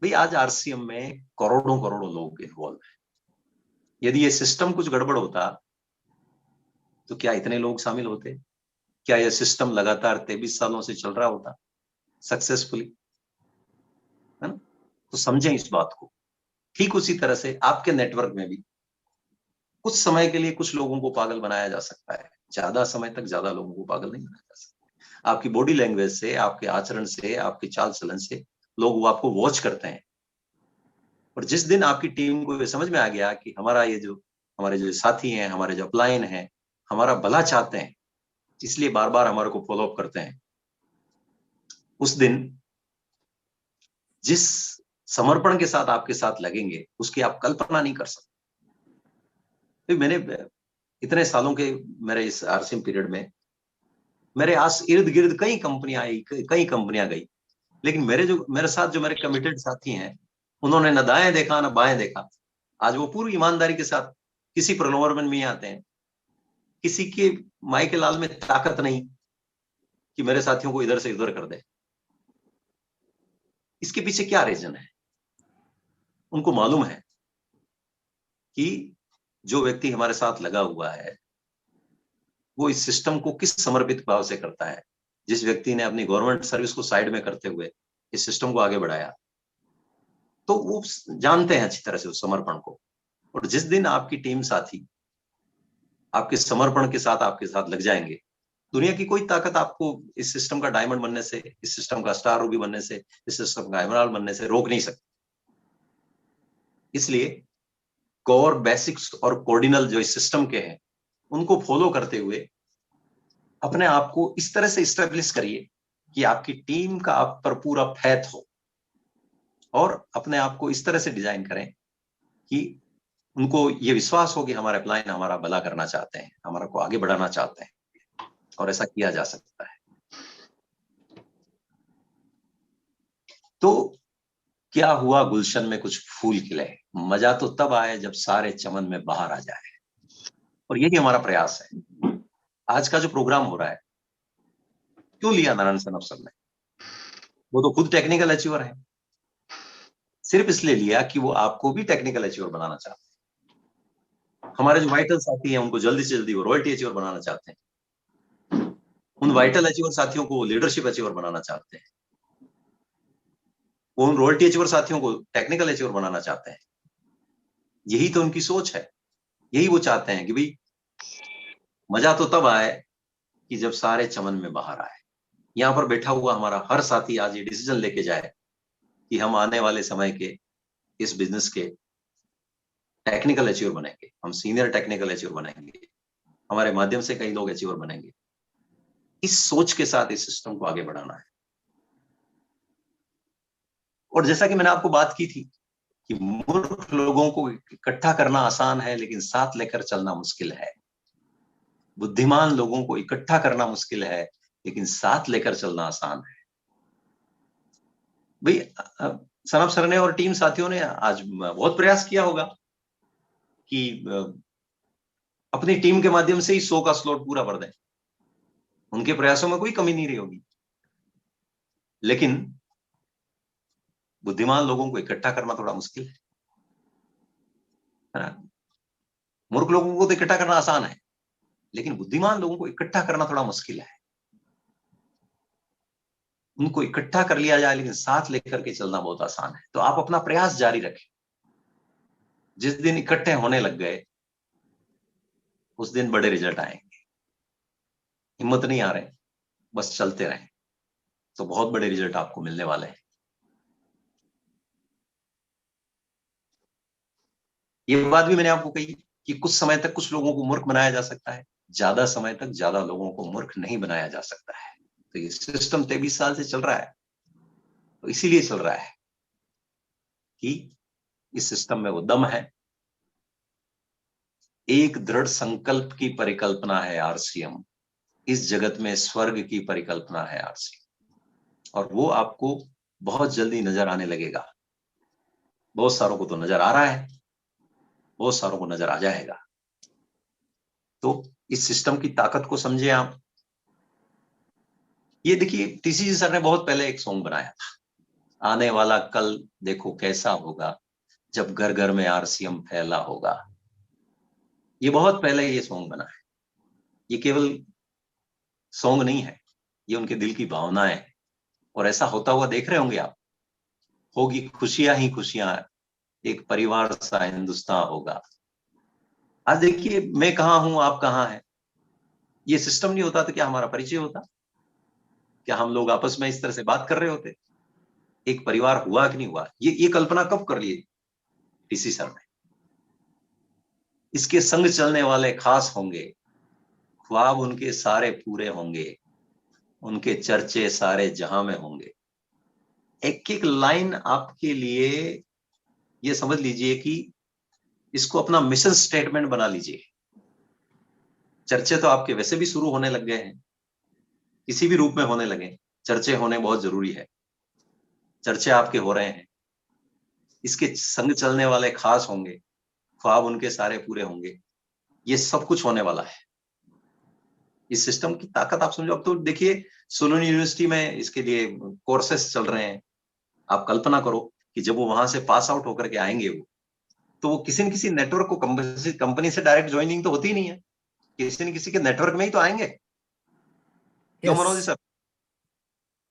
भाई आज आरसीएम में करोड़ों करोड़ों लोग इन्वॉल्व हैं। यदि ये सिस्टम कुछ गड़बड़ होता तो क्या इतने लोग शामिल होते? क्या यह सिस्टम लगातार 23 सालों से चल रहा होता सक्सेसफुली, है ना। तो समझें इस बात को। ठीक उसी तरह से आपके नेटवर्क में भी कुछ समय के लिए कुछ लोगों को पागल बनाया जा सकता है, ज्यादा समय तक ज्यादा लोगों को पागल नहीं बनाया जा सकता। आपकी बॉडी लैंग्वेज से, आपके आचरण से, आपके चाल चलन से लोग वो आपको वॉच करते हैं। और जिस दिन आपकी टीम को ये समझ में आ गया कि हमारे जो साथी हैं, हमारे जो अपलाइन हैं, हमारा भला चाहते हैं, इसलिए बार बार हमारे को फॉलो अप करते हैं, उस दिन जिस समर्पण के साथ आपके साथ लगेंगे उसकी आप कल्पना नहीं कर सकते। मैंने इतने सालों के मेरे इस आरसीएम पीरियड में मेरे आस इर्द गिर्द कई कंपनियां आई, कई कंपनियां गई, लेकिन मेरे साथ जो मेरे कमिटेड साथी हैं, उन्होंने न दाएं देखा न बाएं देखा। आज वो पूरी ईमानदारी के साथ किसी प्रलोभन में नहीं आते हैं, किसी के माई के लाल में ताकत नहीं कि मेरे साथियों को इधर से उधर कर दे। इसके पीछे क्या रीजन है? उनको मालूम है कि जो व्यक्ति हमारे साथ लगा हुआ है वो इस सिस्टम को किस समर्पित भाव से करता है। जिस व्यक्ति ने अपनी गवर्नमेंट सर्विस को साइड में करते हुए इस सिस्टम को आगे बढ़ाया, तो वो जानते हैं अच्छी तरह से उस समर्पण को। और जिस दिन आपकी टीम साथी आपके समर्पण के साथ आपके साथ लग जाएंगे, दुनिया की कोई ताकत आपको इस सिस्टम का डायमंड बनने से, इस सिस्टम का स्टार रूबी बनने से, इस सिस्टम का एमराल्ड बनने से रोक नहीं सकती। इसलिए कोर, बेसिक्स और कोर्डिनल जो इस सिस्टम के हैं, उनको फॉलो करते हुए अपने आप को इस तरह से इस्टेब्लिश करिए कि आपकी टीम का आप पर पूरा फैथ हो, और अपने आप को इस तरह से डिजाइन करें कि उनको ये विश्वास हो कि हमारे अपलाइन हमारा भला करना चाहते हैं, हमारा को आगे बढ़ाना चाहते हैं, और ऐसा किया जा सकता है। तो क्या हुआ गुलशन में कुछ फूल खिले, मजा तो तब आए जब सारे चमन में बाहर आ जाए। और यही हमारा प्रयास है। आज का जो प्रोग्राम हो रहा है, क्यों लिया नारायण सनफ सर ने? वो तो खुद टेक्निकल अचीवर है, सिर्फ इसलिए लिया कि वो आपको भी टेक्निकल अचीवर बनाना चाहते हैं। हमारे जो वाइटल साथी हैं उनको जल्दी से जल्दी वो रॉयल्टी अचीवर बनाना चाहते हैं। उन वाइटल अचीवर साथियों को लीडरशिप अचीवर बनाना चाहते हैं। वो उन रॉयल्टी अचीवर साथियों को टेक्निकल अचीवर बनाना चाहते हैं। यही तो उनकी सोच है। यही वो चाहते हैं कि भाई मजा तो तब आए कि जब सारे चमन में बाहर आए। यहां पर बैठा हुआ हमारा हर साथी आज ये डिसीजन लेके जाए कि हम आने वाले समय के इस बिजनेस के टेक्निकल अचीवर बनेंगे, हम सीनियर टेक्निकल अचीवर बनेंगे, हमारे माध्यम से कई लोग अचीवर बनेंगे। इस सोच के साथ इस सिस्टम को आगे बढ़ाना है। और जैसा कि मैंने आपको बात की थी कि मूर्ख लोगों को इकट्ठा करना आसान है लेकिन साथ लेकर चलना मुश्किल है। बुद्धिमान लोगों को इकट्ठा करना मुश्किल है लेकिन साथ लेकर चलना आसान है। भाई सनफ सर ने और टीम साथियों ने आज बहुत प्रयास किया होगा कि अपनी टीम के माध्यम से ही 100 का स्लॉट पूरा कर दें। उनके प्रयासों में कोई कमी नहीं रही होगी, लेकिन बुद्धिमान लोगों को इकट्ठा करना थोड़ा मुश्किल है ना। मूर्ख लोगों को तो इकट्ठा करना आसान है, लेकिन बुद्धिमान लोगों को इकट्ठा करना थोड़ा मुश्किल है। उनको इकट्ठा कर लिया जाए लेकिन साथ लेकर के चलना बहुत आसान है। तो आप अपना प्रयास जारी रखें। जिस दिन इकट्ठे होने लग गए उस दिन बड़े रिजल्ट आएंगे। हिम्मत नहीं आ रहे, बस चलते रहें तो बहुत बड़े रिजल्ट आपको मिलने वाले हैं। ये बात भी मैंने आपको कही कि कुछ समय तक कुछ लोगों को मूर्ख बनाया जा सकता है, ज्यादा समय तक ज्यादा लोगों को मूर्ख नहीं बनाया जा सकता है। तो ये सिस्टम 23 साल से चल रहा है, तो इसीलिए चल रहा है कि इस सिस्टम में वो दम है। एक दृढ़ संकल्प की परिकल्पना है आरसीएम। इस जगत में स्वर्ग की परिकल्पना है आरसीएम, और वो आपको बहुत जल्दी नजर आने लगेगा। बहुत सारों को तो नजर आ रहा है, बहुत सारों को नजर आ जाएगा। तो इस सिस्टम की ताकत को समझे आप। ये देखिए, टीसीजी सर ने बहुत पहले एक सॉन्ग बनाया था, आने वाला कल देखो कैसा होगा जब घर घर में आरसीएम फैला होगा। ये बहुत पहले ये सॉन्ग बना है। ये केवल सॉन्ग नहीं है, ये उनके दिल की भावनाएं है। और ऐसा होता हुआ देख रहे होंगे आप। होगी खुशियां ही खुशियां, एक परिवार सा हिंदुस्तान होगा। आज देखिए, मैं कहां हूं, आप कहां हैं। ये सिस्टम नहीं होता तो क्या हमारा परिचय होता? क्या हम लोग आपस में इस तरह से बात कर रहे होते? एक परिवार हुआ कि नहीं हुआ? ये कल्पना कब कर लिए टीसी सर ने? इसके संग चलने वाले खास होंगे, ख्वाब उनके सारे पूरे होंगे, उनके चर्चे सारे जहां में होंगे। एक एक लाइन आपके लिए ये समझ लीजिए कि इसको अपना मिशन स्टेटमेंट बना लीजिए। चर्चे तो आपके वैसे भी शुरू होने लग गए हैं, किसी भी रूप में होने लगे। चर्चे होने बहुत जरूरी है। चर्चे आपके हो रहे हैं, इसके संग चलने वाले खास होंगे, ख्वाब उनके सारे पूरे होंगे, ये सब कुछ होने वाला है। इस सिस्टम की ताकत आप समझो। अब तो देखिए सोलोन यूनिवर्सिटी में इसके लिए कोर्सेस चल रहे हैं। आप कल्पना करो कि जब वो वहां से पास आउट होकर के आएंगे वो, तो वो किसी न किसी नेटवर्क को कंपनी से डायरेक्ट ज्वाइनिंग तो होती ही नहीं है, किसी न किसी के नेटवर्क में ही तो आएंगे। क्यों मनोज जी सर?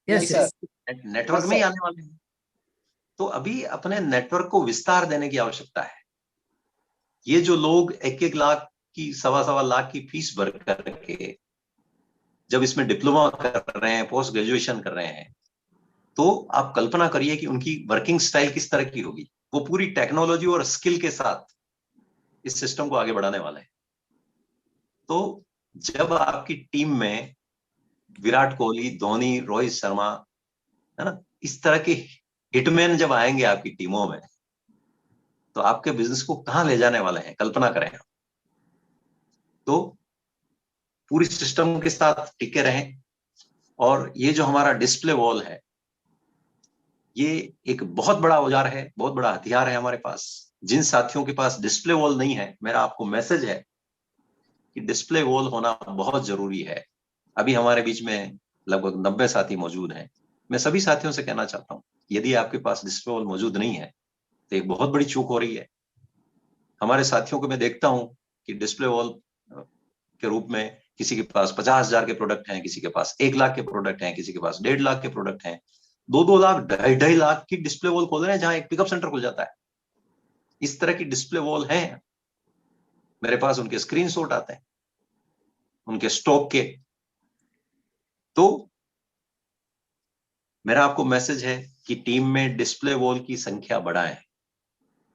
नहीं यस सर। यस नेटवर्क में ही आने वाले हैं। तो अभी अपने नेटवर्क को विस्तार देने की आवश्यकता है। ये जो लोग 1-1 लाख की, 1.25 लाख की फीस भर करके जब इसमें डिप्लोमा कर रहे हैं, पोस्ट ग्रेजुएशन कर रहे हैं, तो आप कल्पना करिए कि उनकी वर्किंग स्टाइल किस तरह की होगी। वो पूरी टेक्नोलॉजी और स्किल के साथ इस सिस्टम को आगे बढ़ाने वाले हैं। तो जब आपकी टीम में विराट कोहली, धोनी, रोहित शर्मा, है ना, इस तरह के हिटमैन जब आएंगे आपकी टीमों में, तो आपके बिजनेस को कहां ले जाने वाले हैं, कल्पना करें। तो पूरी सिस्टम के साथ टिके रहें। और ये जो हमारा डिस्प्ले वॉल है, ये एक बहुत बड़ा औजार है, बहुत बड़ा हथियार है हमारे पास। जिन साथियों के पास डिस्प्ले वॉल नहीं है, मेरा आपको मैसेज है कि डिस्प्ले वॉल होना बहुत जरूरी है। अभी हमारे बीच में लगभग 90 साथी मौजूद हैं। मैं सभी साथियों से कहना चाहता हूं, यदि आपके पास डिस्प्ले वॉल मौजूद नहीं है तो एक बहुत बड़ी चूक हो रही है। हमारे साथियों को मैं देखता हूं कि डिस्प्ले वॉल के रूप में किसी के पास 50,000 के प्रोडक्ट हैं, किसी के पास 1 लाख के प्रोडक्ट हैं, किसी के पास 1.5 लाख के प्रोडक्ट हैं, 2-2 लाख, 2.5 लाख की डिस्प्ले वॉल खोल रहे हैं जहां एक पिकअप सेंटर खुल जाता है। इस तरह की डिस्प्ले वॉल है मेरे पास, उनके स्क्रीनशॉट आते हैं उनके स्टॉक के। तो मेरा आपको मैसेज है कि टीम में डिस्प्ले वॉल की संख्या बढ़ाएं।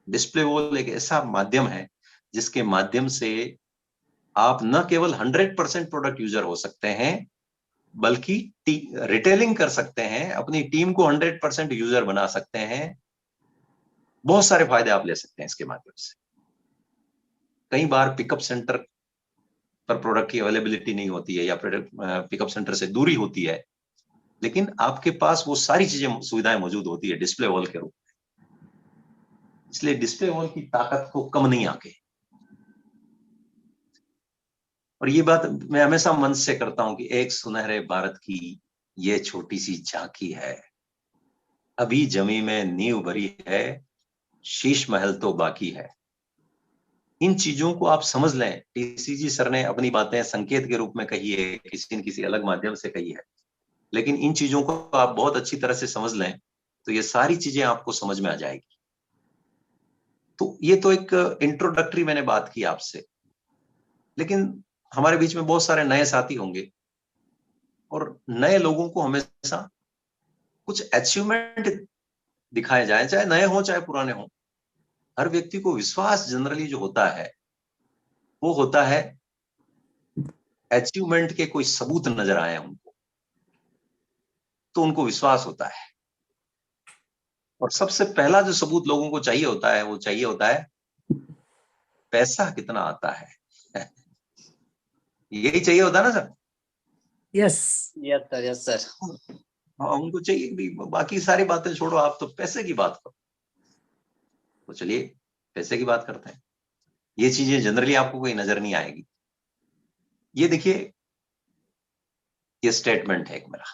डिस्प्ले वॉल एक ऐसा माध्यम है जिसके माध्यम से आप न केवल 100% प्रोडक्ट यूजर हो सकते हैं, बल्कि रिटेलिंग कर सकते हैं, अपनी टीम को 100% यूजर बना सकते हैं। बहुत सारे फायदे आप ले सकते हैं इसके माध्यम से। कई बार पिकअप सेंटर पर प्रोडक्ट की अवेलेबिलिटी नहीं होती है, या पिकअप सेंटर से दूरी होती है, लेकिन आपके पास वो सारी चीजें, सुविधाएं मौजूद होती है डिस्प्ले वॉल के रूप में। इसलिए डिस्प्ले वॉल की ताकत को कम नहीं आके। और ये बात मैं हमेशा मन से करता हूं कि एक सुनहरे भारत की ये छोटी सी झांकी है, अभी जमी में नींव भरी है, शीश महल तो बाकी है। इन चीजों को आप समझ लें। टीसीजी सर ने अपनी बातें संकेत के रूप में कही है, किसी न किसी अलग माध्यम से कही है, लेकिन इन चीजों को आप बहुत अच्छी तरह से समझ लें तो ये सारी चीजें आपको समझ में आ जाएगी। तो ये तो एक इंट्रोडक्टरी मैंने बात की आपसे, लेकिन हमारे बीच में बहुत सारे नए साथी होंगे, और नए लोगों को हमेशा कुछ अचीवमेंट दिखाए जाए, चाहे नए हो चाहे पुराने हो। हर व्यक्ति को विश्वास जनरली जो होता है वो होता है अचीवमेंट के कोई सबूत नजर आए उनको, तो उनको विश्वास होता है। और सबसे पहला जो सबूत लोगों को चाहिए होता है, वो चाहिए होता है पैसा कितना आता है। यही चाहिए होता है ना sir? Yes yes sir, yes sir. हाँ, उनको चाहिए भी, बाकी सारी बातें छोड़ो, आप तो पैसे की बात करो। तो चलिए पैसे की बात करते हैं। ये चीजें जनरली आपको कोई नजर नहीं आएगी। ये देखिए, ये स्टेटमेंट है एक मेरा,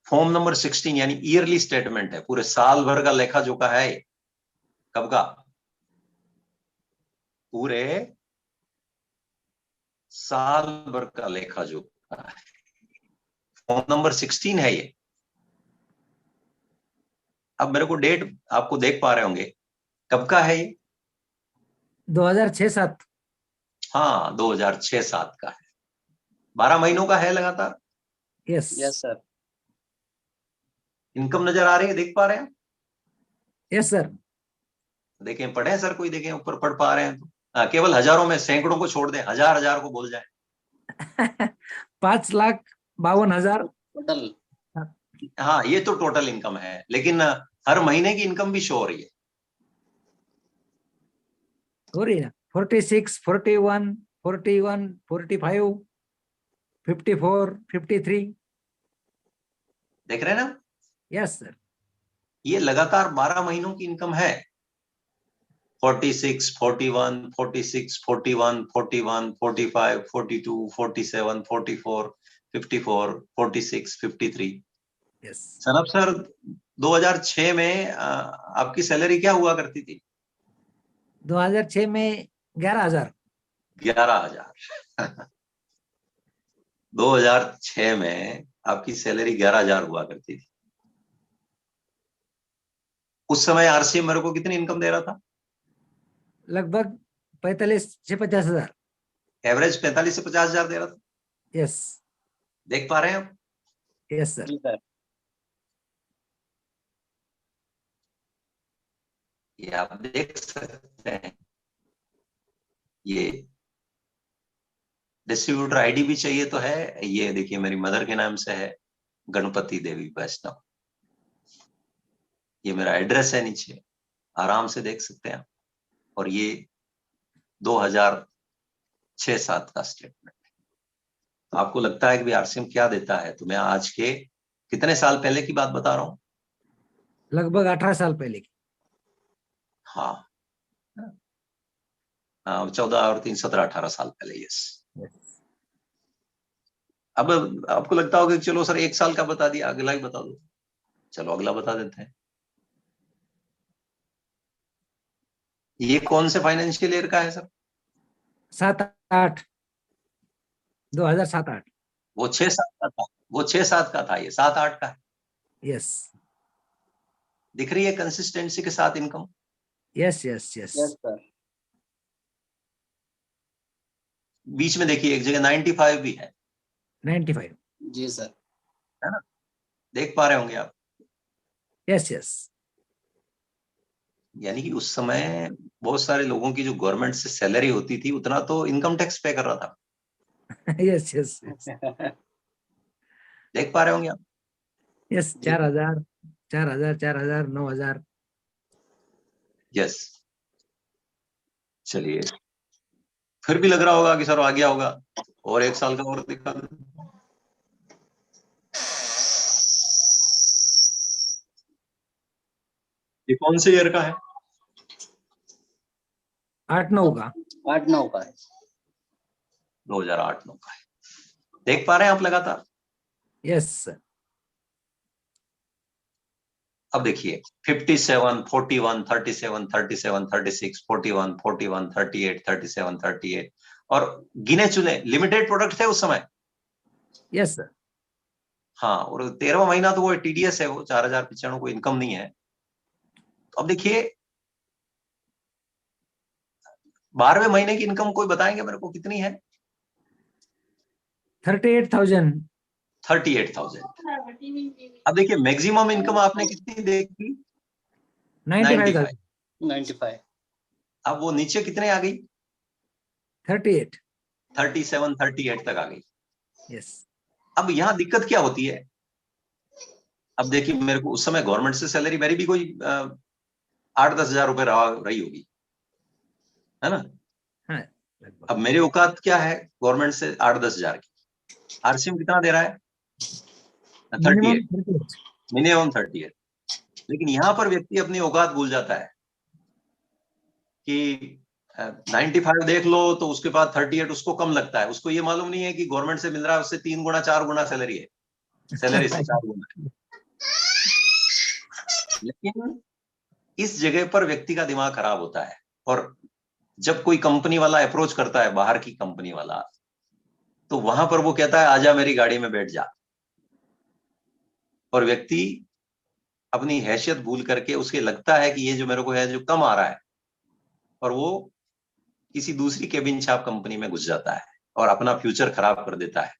फॉर्म नंबर 16, यानी ईयरली स्टेटमेंट है, पूरे साल भर का लेखा जोखा है। कब का? पूरे साल भर का लेखा जोखा है। फॉर्म नंबर 16 है ये। अब मेरे को डेट आपको देख पा रहे होंगे, कब का है ये? 2006-07। हाँ, 2006-07 का है। 12 महीनों का है लगातार। Yes yes sir. इनकम नजर आ रही है, देख पा रहे हैं? Yes sir. देखें, पढ़े सर, कोई देखें ऊपर पढ़ पा रहे हैं तो। केवल हजारों में, सैकड़ों को छोड़ दें, हजार हजार को बोल जाए। 5,52,000। टोटल। हाँ, ये तो टोटल इनकम है, लेकिन हर महीने की इनकम भी शो हो रही है। हो रही है 46, 41, 41, 45, 54, 53। देख रहे हैं ना? Yes sir. ये लगातार 12 महीनों की इनकम है। 46, 41, 46, 41, 41, 45, 42, 47, 44, 54, 46, 53। यस। सनब सर, 2006 में आपकी सैलरी क्या हुआ करती थी? 2006 में 11,000। 11,000। 2006 में आपकी सैलरी 11,000 हुआ करती थी। उस समय आरसीएम मेरे को कितनी इनकम दे रहा था? लगभग 45 से 50,000। एवरेज 45 से 50,000 दे रहा था। यस। देख पा रहे हैं आप? Yes sir. जी सर। ये आप देख सकते हैं। ये डिस्ट्रीब्यूटर आईडी भी चाहिए तो है। ये देखिए मेरी मदर के नाम से है, गणपति देवी वैष्णव। ये मेरा एड्रेस है नीचे, आराम से देख सकते हैं आप। और ये 2006-7 का स्टेटमेंट। आपको लगता है कि आरसीएम क्या देता है, तो मैं आज के कितने साल पहले की बात बता रहा हूँ? लगभग 18 साल पहले की। हाँ, 14 और 3, 17, 18 साल पहले। यस। अब आपको लगता होगा कि चलो सर 1 साल का बता दिया, अगला ही बता दो। चलो अगला बता देते हैं। ये कौन से फाइनेंशियल ईयर का है सर? 7-8, 2007-8। वो 6-7 का था, वो 6-7 का था, ये 7-8 का है। यस। दिख रही है कंसिस्टेंसी के साथ income? Yes yes yes. Yes sir. बीच में देखिए एक जगह 95 भी है 95। जी सर। है ना? देख पा रहे होंगे आप। Yes yes. यानी कि उस समय बहुत सारे लोगों की जो गवर्नमेंट से सैलरी होती थी उतना तो इनकम टैक्स पे कर रहा था। Yes yes yes. देख पा रहे होंगे आप। यस। 4,000, 4,000, 4,000, 9,000। यस। चलिए, फिर भी लग रहा होगा कि सर आ गया होगा, और 1 साल का और दिखा दे। ये कौन से ईयर का है? 8-9 का। 8-9 का है। 2008-9 का है। देख पा रहे हैं आप लगातार? Yes sir. अब देखिए 57, 41, 37, 37, 36, 41, 41, 38, 37, 38 और गिने चुने लिमिटेड प्रोडक्ट थे उस समय। Yes sir. हाँ, और 13वां महीना तो वो टीडीएस है, वो 4,095 को इनकम नहीं है। तो अब देखिए 12वें महीने की इनकम कोई बताएंगे मेरे को कितनी है? 38,000। 38,000। अब देखिए मैक्सिमम इनकम आपने कितनी देखी? 95,000। 95। अब वो नीचे कितने आ गई? 38। 37, 38 तक आ गई। यस। अब यहाँ दिक्कत क्या होती है? अब देखिए मेरे को उस समय गवर्नमेंट से सैलरी मेरी भी कोई 8-10 हजार रुपए रही होगी, है ना? हाँ। अब मेरे औकात क्या है गवर्नमेंट से 8-10 हजार की? आरसीएम कितना दे रहा है? 38, मिनिमम 38। मिनिमम 38। लेकिन यहाँ पर व्यक्ति अपनी औकात भूल जाता है कि 95 देख लो तो उसके बाद 38 उसको कम लगता है। उसको ये मालूम नहीं है कि गवर्नमेंट से मिल रहा है उससे 3 गुना 4 गुना सैलरी है, सैलरी से 4 गुना। लेकिन इस जगह पर व्यक्ति का दिमाग खराब होता है। और जब कोई कंपनी वाला अप्रोच करता है, बाहर की कंपनी वाला, तो वहां पर वो कहता है आजा मेरी गाड़ी में बैठ जा। और व्यक्ति अपनी हैसियत भूल करके उसके लगता है कि ये जो मेरे को है जो कम आ रहा है, और वो किसी दूसरी केबिन छाप कंपनी में घुस जाता है और अपना फ्यूचर खराब कर देता है।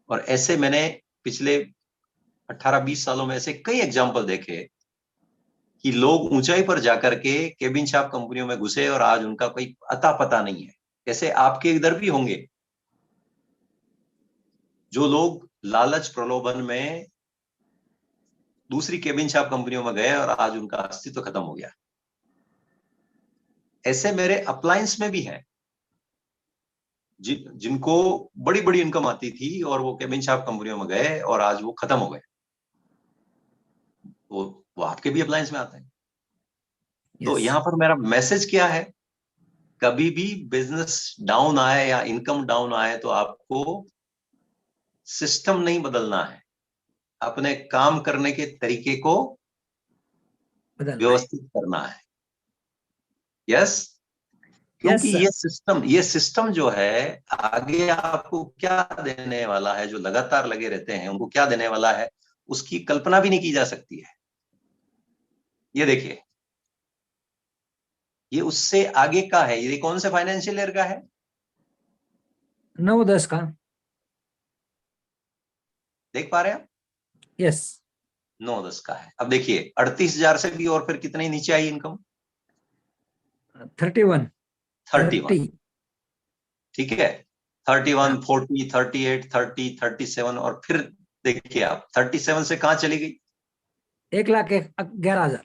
और ऐसे मैंने पिछले 18-20 सालों में ऐसे कई एग्जाम्पल देखे कि लोग ऊंचाई पर जाकर के केबिन छाप कंपनियों में घुसे और आज उनका कोई अता पता नहीं है। ऐसे आपके इधर भी होंगे जो लोग लालच प्रलोभन में दूसरी केबिन छाप कंपनियों में गए और आज उनका अस्तित्व खत्म हो गया। ऐसे मेरे अप्लायंस में भी हैं जिनको बड़ी बड़ी इनकम आती थी और वो केबिन छाप कंपनियों में गए और आज वो खत्म हो गए। वो आपके भी अप्लायंस में आता है। तो Yes. यहाँ पर मेरा मैसेज क्या है, कभी भी बिजनेस डाउन आए या इनकम डाउन आए तो आपको सिस्टम नहीं बदलना है, अपने काम करने के तरीके को बदलना है। व्यवस्थित करना है। यस, क्योंकि sir. ये सिस्टम जो है आगे आपको क्या देने वाला है, जो लगातार लगे रहते हैं उनको क्या देने वाला है उसकी कल्पना भी नहीं की जा सकती है। ये देखिए, ये उससे आगे का है। ये कौन से फाइनेंशियल ईयर का है? 9-10 का। देख पा रहे हैं आप? यस। 9-10 का है। अब देखिए 38,000 से भी और फिर कितनी नीचे आई इनकम? 31, 31। 30। ठीक है, 31, 40, 38, 30, 37 और फिर देखिए आप 37 से कहां चली गई? 1,11,000।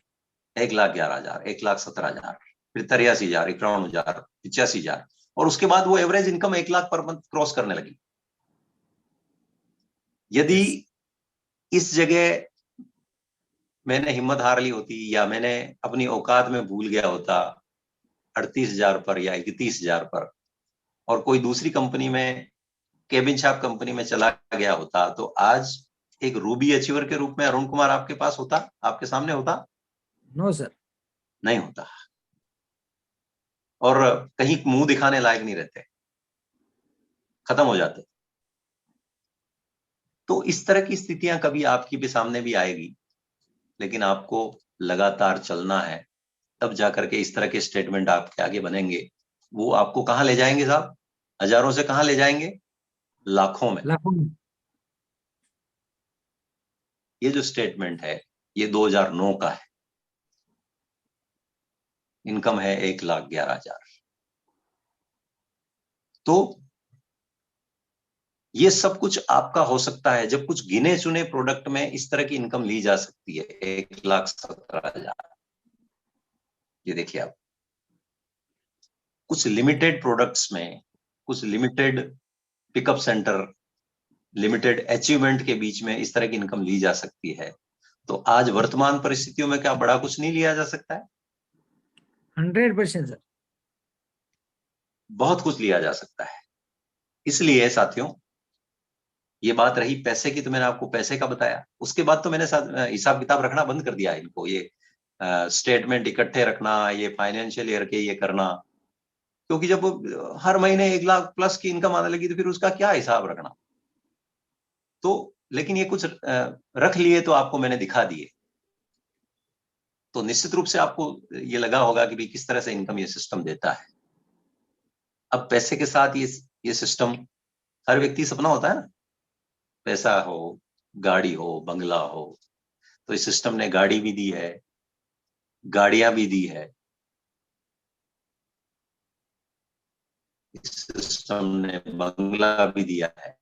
1,11,000, 1,17,000, फिर 83,000, 51,000, 85,000 और उसके बाद वो average income 1 lakh per month cross करने लगी। यदि इस जगह मैंने हिम्मत हार ली होती या मैंने अपनी औकात में भूल गया होता 38,000 पर या 31,000 पर और कोई दूसरी कंपनी में, केबिन शॉप कंपनी में चला गया होता, तो आज एक रूबी अचीवर के रूप में अरुण कुमार आपके पास होता, आपके सामने होता? No sir. नहीं होता, और कहीं मुंह दिखाने लायक नहीं रहते, खत्म हो जाते। तो इस तरह की स्थितियां कभी आपकी भी सामने भी आएगी, लेकिन आपको लगातार चलना है, तब जाकर के इस तरह के स्टेटमेंट आपके आगे बनेंगे। वो आपको कहां ले जाएंगे साहब? हजारों से कहां ले जाएंगे? लाखों में। लाखों में। ये जो स्टेटमेंट है ये 2009 का है। इनकम है 1,11,000। तो ये सब कुछ आपका हो सकता है जब कुछ गिने चुने प्रोडक्ट में इस तरह की इनकम ली जा सकती है। 1,17,000। ये देखिए आप, कुछ लिमिटेड प्रोडक्ट्स में, कुछ limited pickup centre, limited achievement के बीच में इस तरह की इनकम ली जा सकती है। तो आज वर्तमान परिस्थितियों में क्या बड़ा कुछ नहीं लिया जा सकता है? 100% सर। बहुत कुछ लिया जा सकता है। इसलिए साथियों, ये बात रही पैसे की, तो मैंने आपको पैसे का बताया। उसके बाद तो मैंने हिसाब किताब रखना बंद कर दिया इनको, ये स्टेटमेंट इकट्ठे रखना, ये फाइनेंशियल ईयर के ये करना, क्योंकि जब हर महीने 1 लाख प्लस की इनकम आने लगी तो फिर उसका क्या हिसाब रखना। तो लेकिन ये कुछ रख लिए तो आपको मैंने दिखा दिए, तो निश्चित रूप से आपको ये लगा होगा कि भाई किस तरह से इनकम ये सिस्टम देता है। अब पैसे के साथ ये सिस्टम, हर व्यक्ति सपना होता है ना, पैसा हो, गाड़ी हो, बंगला हो। तो इस सिस्टम ने गाड़ी भी दी है, गाड़ियां भी दी है, इस सिस्टम ने बंगला भी दिया है।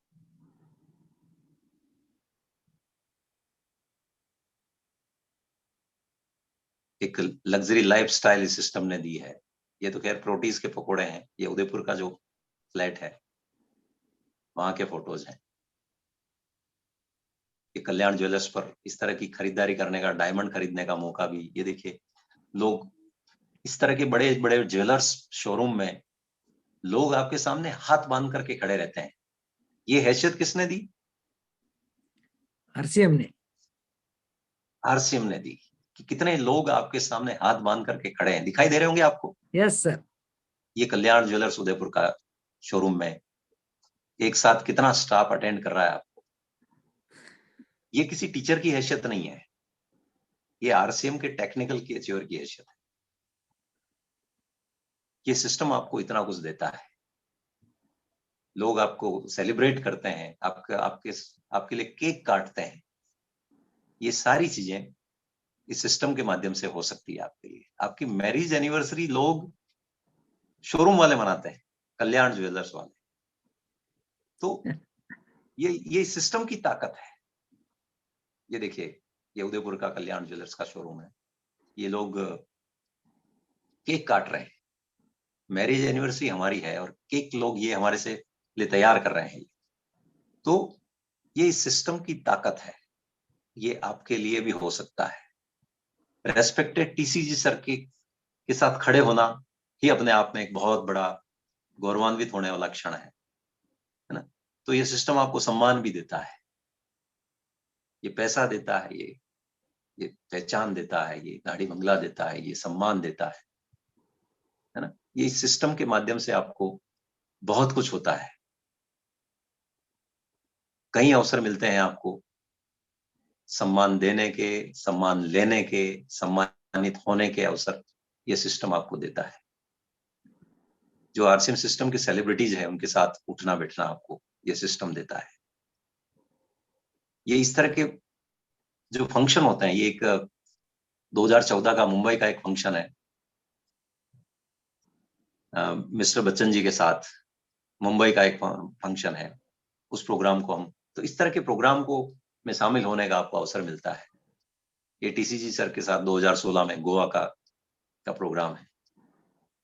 एक लग्जरी लाइफस्टाइल इस सिस्टम ने दी है। ये तो खैर प्रोटीज के पकोड़े हैं, ये उदयपुर का जो फ्लैट है वहां के फोटोज हैं। ये कल्याण ज्वेलर्स पर इस तरह की खरीदारी करने का, डायमंड खरीदने का मौका भी, ये देखिए लोग इस तरह के बड़े बड़े ज्वेलर्स शोरूम में लोग आपके सामने हाथ बांध करके खड़े रहते हैं। ये हैसियत किसने दी? आरसीएम ने। आरसीएम ने दी कि कितने लोग आपके सामने हाथ बांध करके खड़े हैं, दिखाई दे रहे होंगे आपको। Yes sir. ये कल्याण ज्वेलर्स उदयपुर का शोरूम में एक साथ कितना स्टाफ अटेंड कर रहा है आपको। ये किसी टीचर की हैसियत नहीं है, ये आरसीएम के टेक्निकल की अचीवर की हैसियत है। ये सिस्टम आपको इतना कुछ देता है, लोग आपको सेलिब्रेट करते हैं, आपके लिए केक काटते हैं। ये सारी चीजें इस सिस्टम के माध्यम से हो सकती है आपके लिए। आपकी मैरिज एनिवर्सरी लोग शोरूम वाले मनाते हैं, कल्याण ज्वेलर्स वाले। तो ये सिस्टम की ताकत है। ये देखिए, ये उदयपुर का कल्याण ज्वेलर्स का शोरूम है, ये लोग केक काट रहे हैं। मैरिज एनिवर्सरी हमारी है और केक लोग ये हमारे से लिए तैयार कर रहे हैं। तो ये इस सिस्टम की ताकत है, ये आपके लिए भी हो सकता है। रेस्पेक्टेड टीसीजी सर के साथ खड़े होना ही अपने आप में एक बहुत बड़ा गौरवान्वित होने वाला क्षण है ना। तो ये सिस्टम आपको सम्मान भी देता है, ये पैसा देता है, ये पहचान देता है, ये गाड़ी बंगला देता है, ये सम्मान देता है ना। ये इस सिस्टम के माध्यम से आपको बहुत कुछ होता है। कई अवसर मिलते हैं आपको सम्मान देने के, सम्मान लेने के, सम्मानित होने के अवसर ये सिस्टम आपको देता है। जो आरसीएम सिस्टम के सेलिब्रिटीज है उनके साथ उठना बैठना आपको ये सिस्टम देता है। ये इस तरह के जो फंक्शन होते हैं, ये एक 2014 का मुंबई का एक फंक्शन है, मिस्टर बच्चन जी के साथ मुंबई का एक फंक्शन है। उस प्रोग्राम को हम, तो इस तरह के प्रोग्राम को में शामिल होने का आपको अवसर मिलता है। ये टीसीजी सर के साथ 2016 में गोवा का प्रोग्राम है।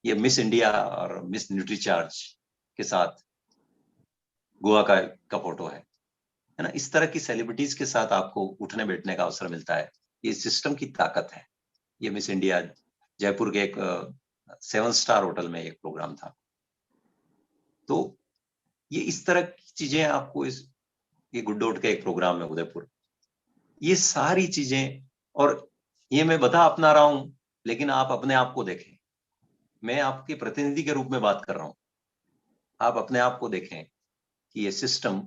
ये मिस इंडिया और मिस न्यूट्रीचार्ज के साथ गोवा का फोटो है ना। इस तरह की सेलिब्रिटीज के साथ आपको उठने बैठने का अवसर मिलता है। ये सिस्टम की ताकत है। ये मिस इंडिया जयपुर के एक 7 स्टार होटल में एक प्रोग्राम था। तो ये इस तरह की चीजें आपको ये गुड्डोट का एक प्रोग्राम है उदयपुर, ये सारी चीजें, और ये मैं बता अपना रहा हूं, लेकिन आप अपने आप को देखें। मैं आपके प्रतिनिधि के रूप में बात कर रहा हूं। आप अपने आप को देखें कि ये सिस्टम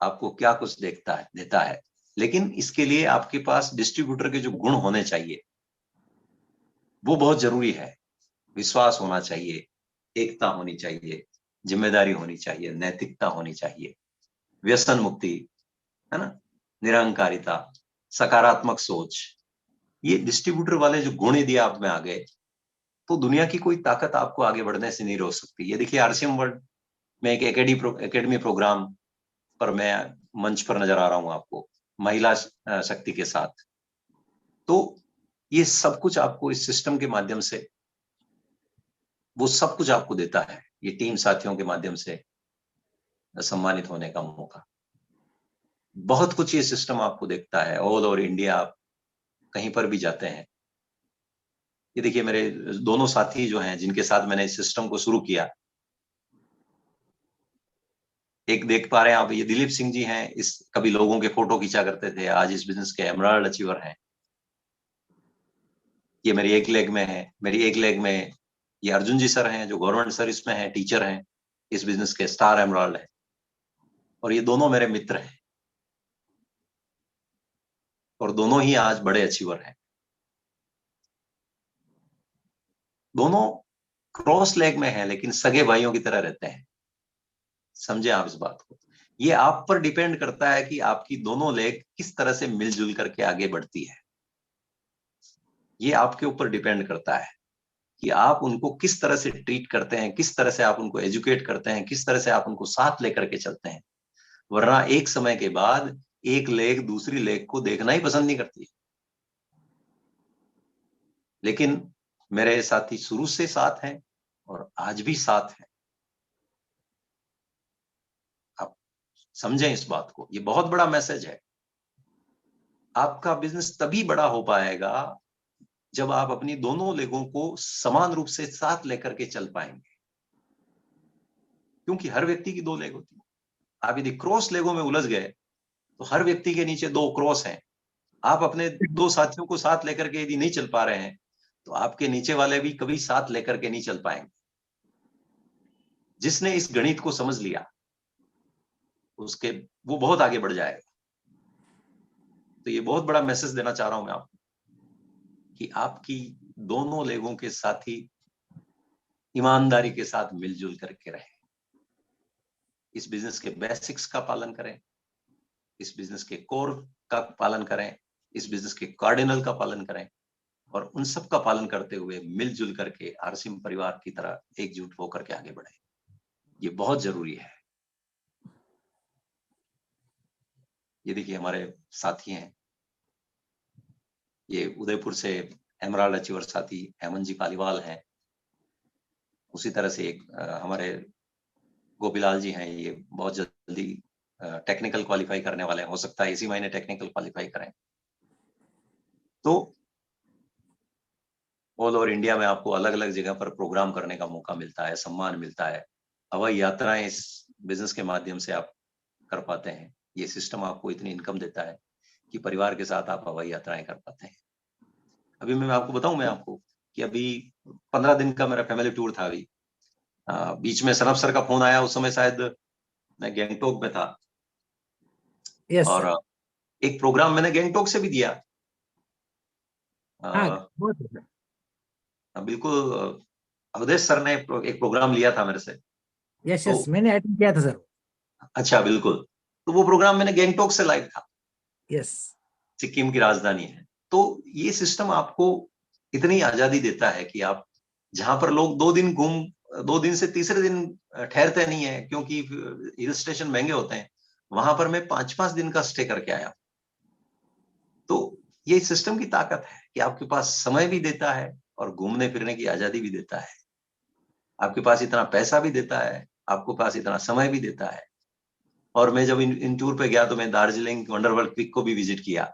आपको क्या कुछ देता है। लेकिन इसके लिए आपके पास डिस्ट्रीब्यूटर के जो गुण होने चाहिए वो बहुत जरूरी है। विश्वास होना चाहिए, एकता होनी चाहिए, जिम्मेदारी होनी चाहिए, नैतिकता होनी चाहिए, व्यसन मुक्ति, है ना, निरहंकारिता, सकारात्मक सोच। ये डिस्ट्रीब्यूटर वाले जो गुण यदि आप में आ गए तो दुनिया की कोई ताकत आपको आगे बढ़ने से नहीं रोक सकती। ये देखिए आरसीएम वर्ल्ड में एक एकेडमी प्रोग्राम पर मैं मंच पर नजर आ रहा हूं आपको, महिला शक्ति के साथ। तो ये सब कुछ आपको इस सिस्टम के माध्यम से, वो सब कुछ आपको देता है। ये टीम साथियों के माध्यम से सम्मानित होने का मौका, बहुत कुछ ये सिस्टम आपको देखता है। ऑल ओवर इंडिया आप कहीं पर भी जाते हैं। ये देखिए मेरे दोनों साथी जो हैं जिनके साथ मैंने इस सिस्टम को शुरू किया, एक देख पा रहे हैं आप, ये दिलीप सिंह जी हैं। इस कभी लोगों के फोटो खींचा करते थे, आज इस बिजनेस के एमराल्ड अचीवर हैं। ये मेरी एक लेग में है, मेरी एक लेग में ये अर्जुन जी सर हैं जो गवर्नमेंट सर्विस में हैं, टीचर हैं, इस बिजनेस के स्टार एमराल्ड है। और ये दोनों मेरे मित्र हैं और दोनों ही आज बड़े अचीवर हैं। दोनों क्रॉस लेग में हैं लेकिन सगे भाइयों की तरह रहते हैं। समझे आप इस बात को। ये आप पर डिपेंड करता है कि आपकी दोनों लेग किस तरह से मिलजुल करके आगे बढ़ती है। ये आपके ऊपर डिपेंड करता है कि आप उनको किस तरह से ट्रीट करते हैं, किस तरह से आप उनको एजुकेट करते हैं, किस तरह से आप उनको साथ लेकर के चलते हैं। वरना एक समय के बाद एक लेग दूसरी लेग को देखना ही पसंद नहीं करती। लेकिन मेरे साथी शुरू से साथ हैं और आज भी साथ हैं। आप समझें इस बात को, ये बहुत बड़ा मैसेज है। आपका बिजनेस तभी बड़ा हो पाएगा जब आप अपनी दोनों लेगों को समान रूप से साथ लेकर के चल पाएंगे, क्योंकि हर व्यक्ति की दो लेग होती है। आप यदि क्रॉस लेगों में उलझ गए तो हर व्यक्ति के नीचे दो क्रॉस हैं। आप अपने दो साथियों को साथ लेकर के यदि नहीं चल पा रहे हैं तो आपके नीचे वाले भी कभी साथ लेकर के नहीं चल पाएंगे। जिसने इस गणित को समझ लिया उसके वो बहुत आगे बढ़ जाएगा। तो ये बहुत बड़ा मैसेज देना चाह रहा हूं मैं आपको कि आपकी दोनों लेगों के साथी ईमानदारी के साथ मिलजुल करके रहें। इस बिजनेस के बेसिक्स का पालन करें, इस बिजनेस के कोर का पालन करें, इस बिजनेस के कार्डिनल का पालन करें और उन सब का पालन करते हुए मिलजुल करके आरसीएम परिवार की तरह एकजुट होकर के आगे बढ़े। ये बहुत जरूरी है। ये देखिए हमारे साथी हैं, ये उदयपुर से एमराल्ड अचीवर साथी हेमंत जी पालीवाल हैं। उसी तरह से एक हमारे गोपीलाल जी हैं, ये बहुत जल्दी टेक्निकल क्वालिफाई करने वाले हैं। हो सकता है इसी महीने टेक्निकल क्वालिफाई करें। तो ऑल ओवर इंडिया में आपको अलग अलग जगह पर प्रोग्राम करने का मौका मिलता है, सम्मान मिलता है। हवाई यात्राएं इस बिजनेस के माध्यम से आप कर पाते हैं। ये सिस्टम आपको इतनी इनकम देता है कि परिवार के साथ आप हवाई यात्राएं कर पाते हैं। अभी मैं आपको बताऊं, मैं आपको कि अभी 15 दिन का मेरा फैमिली टूर था। अभी बीच में सनफ सर का फोन आया, उस समय शायद मैं गैंगटोक में था, यस और सर। एक प्रोग्राम मैंने गैंगटोक से भी दिया। हाँ, अ, बहुत अच्छा। बिल्कुल। अवधेश सर ने एक प्रोग्राम लिया था मेरे से। यस तो यस, मैंने अटेंड किया था सर। अच्छा, बिल्कुल। तो वो प्रोग्राम मैंने गैंगटोक से लाइव था, यस सिक्किम की राजधानी है। तो ये सिस्टम आपको इतनी आजादी देता है कि आप जहां पर लोग 2 दिन से तीसरे दिन ठहरते नहीं है, क्योंकि हिल स्टेशन महंगे होते हैं, वहां पर मैं 5-5 दिन का स्टे करके आया। तो ये सिस्टम की ताकत है कि आपके पास समय भी देता है और घूमने फिरने की आजादी भी देता है। आपके पास इतना पैसा भी देता है, आपके पास इतना समय भी देता है। और मैं जब इन टूर पे गया तो मैं दार्जिलिंग वंडरवर्ल्ड क्विक को भी विजिट किया,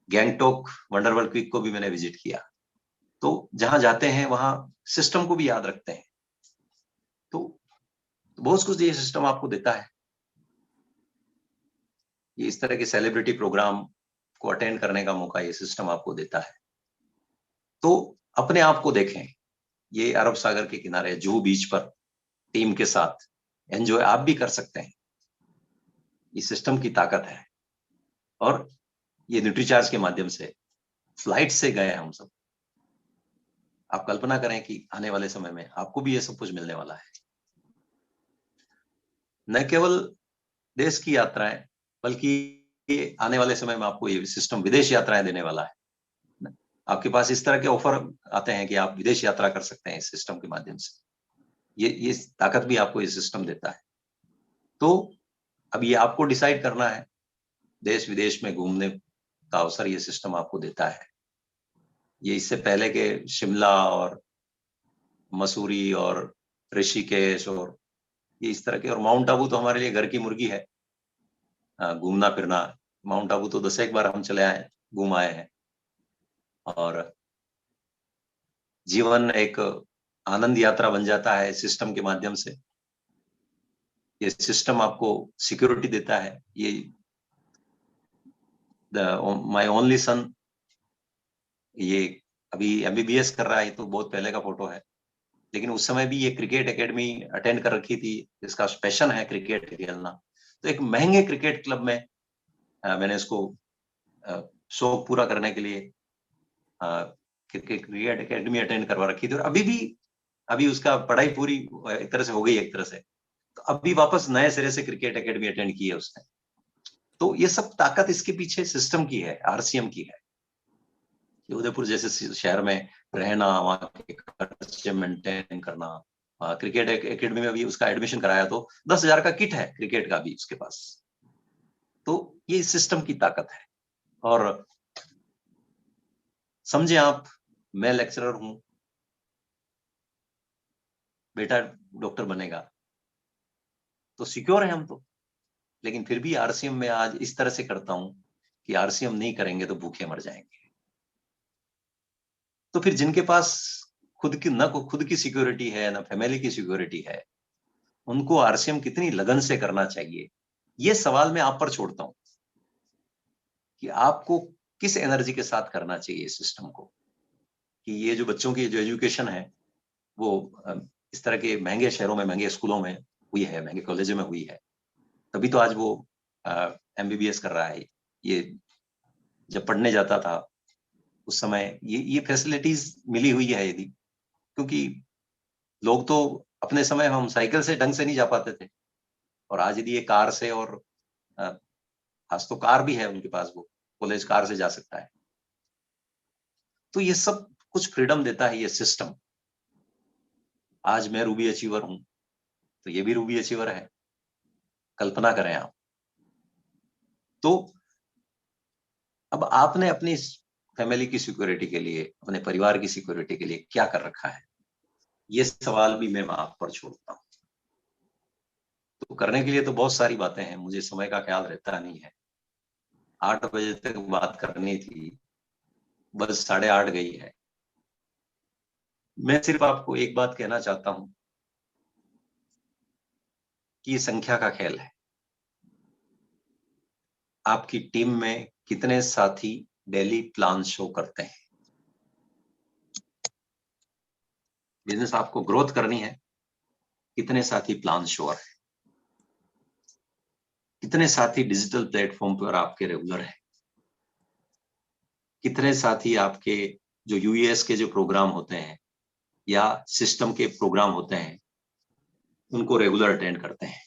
गैंगटोक वंडरवर्ल्ड क्विक को भी मैंने विजिट किया। तो जहां जाते हैं वहां सिस्टम को भी याद रखते हैं। तो बहुत कुछ ये सिस्टम आपको देता है। ये इस तरह के सेलिब्रिटी प्रोग्राम को अटेंड करने का मौका ये सिस्टम आपको देता है। तो अपने आप को देखें, ये अरब सागर के किनारे जुहू बीच पर टीम के साथ एंजॉय आप भी कर सकते हैं। ये सिस्टम की ताकत है। और ये न्यूट्रीचार्ज के माध्यम से फ्लाइट से गए हम सब। आप कल्पना करें कि आने वाले समय में आपको भी ये सब कुछ मिलने वाला है। न केवल देश की यात्राएं, बल्कि आने वाले समय में आपको ये सिस्टम विदेश यात्राएं देने वाला है। आपके पास इस तरह के ऑफर आते हैं कि आप विदेश यात्रा कर सकते हैं इस सिस्टम के माध्यम से। ये ताकत भी आपको ये सिस्टम देता है। तो अब ये आपको डिसाइड करना है। देश विदेश में घूमने का अवसर ये सिस्टम आपको देता है। ये इससे पहले के शिमला और मसूरी और ऋषिकेश और ये इस तरह के, और माउंट आबू तो हमारे लिए घर की मुर्गी है। घूमना फिरना, माउंट आबू तो 10 एक बार हम चले आए, घूम आए हैं। और जीवन एक आनंद यात्रा बन जाता है सिस्टम के माध्यम से। ये सिस्टम आपको सिक्योरिटी देता है। ये माय ओनली सन, ये अभी एमबीबीएस कर रहा है। ये तो बहुत पहले का फोटो है, लेकिन उस समय भी ये क्रिकेट एकेडमी अटेंड कर रखी थी। इसका पैशन है क्रिकेट खेलना। तो एक महंगे क्रिकेट क्लब में मैंने इसको शौक पूरा करने के लिए क्रिकेट एकेडमी अटेंड करवा रखी थी। और अभी उसका पढ़ाई पूरी एक तरह से हो गई, एक तरह से। तो अभी वापस नए सिरे से क्रिकेट एकेडमी अटेंड की है उसने। तो ये सब ताकत इसके पीछे सिस्टम की है, आरसीएम की है। कि उदयपुर जैसे शहर में रहना, वहाँ के खर्चे मेंटेन करना। क्रिकेट एकेडमी में भी उसका एडमिशन कराया तो 10,000 का किट है क्रिकेट का भी उसके पास। तो ये सिस्टम की ताकत है। और समझे आप, मैं लेक्चरर हूं, बेटा डॉक्टर बनेगा, तो सिक्योर है हम तो। लेकिन फिर भी आरसीएम में आज इस तरह से करता हूं कि आरसीएम नहीं करेंगे तो भूखे मर जाएंगे। तो फिर जिनके पास खुद की सिक्योरिटी है, ना फैमिली की सिक्योरिटी है, उनको आरसीएम कितनी लगन से करना चाहिए, ये सवाल मैं आप पर छोड़ता हूं कि आपको किस एनर्जी के साथ करना चाहिए इस सिस्टम को। कि ये जो बच्चों की जो एजुकेशन है वो इस तरह के महंगे शहरों में, महंगे स्कूलों में हुई है, महंगे कॉलेजों में हुई है, तभी तो आज वो एमबीबीएस कर रहा है। ये जब पढ़ने जाता था उस समय ये फैसिलिटीज मिली हुई है यदि, क्योंकि लोग तो अपने समय हम साइकिल से ढंग से नहीं जा पाते थे, और आज यदि ये कार से, और आज तो कार भी है उनके पास, वो कॉलेज कार से जा सकता है। तो ये सब कुछ फ्रीडम देता है ये सिस्टम। आज मैं रूबी अचीवर हूं, तो ये भी रूबी अचीवर है। कल्पना करें आप। तो अब आपने अपनी फैमिली की सिक्योरिटी के लिए, अपने परिवार की सिक्योरिटी के लिए क्या कर रखा है, ये सवाल भी मैं आप पर छोड़ता हूं। तो करने के लिए तो बहुत सारी बातें हैं, मुझे समय का ख्याल रहता नहीं है। 8 बजे तक बात करनी थी, बस 8:30 गई है। मैं सिर्फ आपको एक बात कहना चाहता हूं कि ये संख्या का खेल है। आपकी टीम में कितने साथी डेली प्लान शो करते हैं? बिजनेस आपको ग्रोथ करनी है, कितने साथी प्लान शोर है? कितने साथी डिजिटल प्लेटफॉर्म पर आपके रेगुलर है? कितने साथी आपके जो यूएस के जो प्रोग्राम होते हैं या सिस्टम के प्रोग्राम होते हैं उनको रेगुलर अटेंड करते हैं?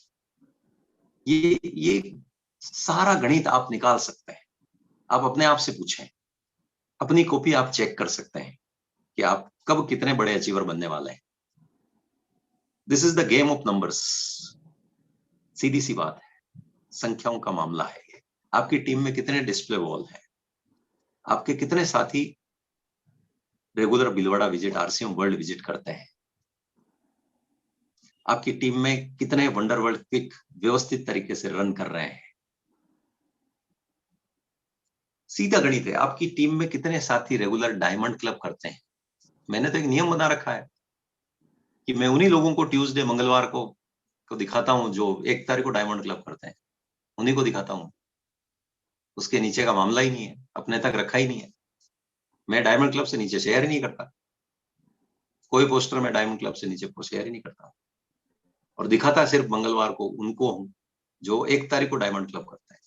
ये सारा गणित आप निकाल सकते हैं। आप अपने आप से पूछें, अपनी कॉपी आप चेक कर सकते हैं कि आप कब कितने बड़े अचीवर बनने वाले हैं। This is the game of numbers. सीधी सी बात है, संख्याओं का मामला है ये। आपकी टीम में कितने डिस्प्ले वॉल हैं? आपके कितने साथी regular Bhilwara visit, RCM world visit करते हैं? आपकी टीम में कितने वंडर वर्ल्ड क्विक व्यवस्थित तरीके से रन कर रहे हैं? सीधा गणित है। आपकी टीम में कितने साथी रेगुलर डायमंड क्लब करते हैं? मैंने तो एक नियम बना रखा है कि मैं उन्हीं लोगों को ट्यूसडे मंगलवार को दिखाता हूं जो 1 तारीख को डायमंड क्लब करते हैं, उन्हीं को दिखाता हूं। उसके नीचे का मामला ही नहीं है, अपने तक रखा ही नहीं है। मैं डायमंड क्लब से नीचे शेयर ही नहीं करता, कोई पोस्टर में डायमंड क्लब से नीचे को शेयर ही नहीं करता, और दिखाता सिर्फ मंगलवार को उनको हूं जो 1 तारीख को डायमंड क्लब करते हैं।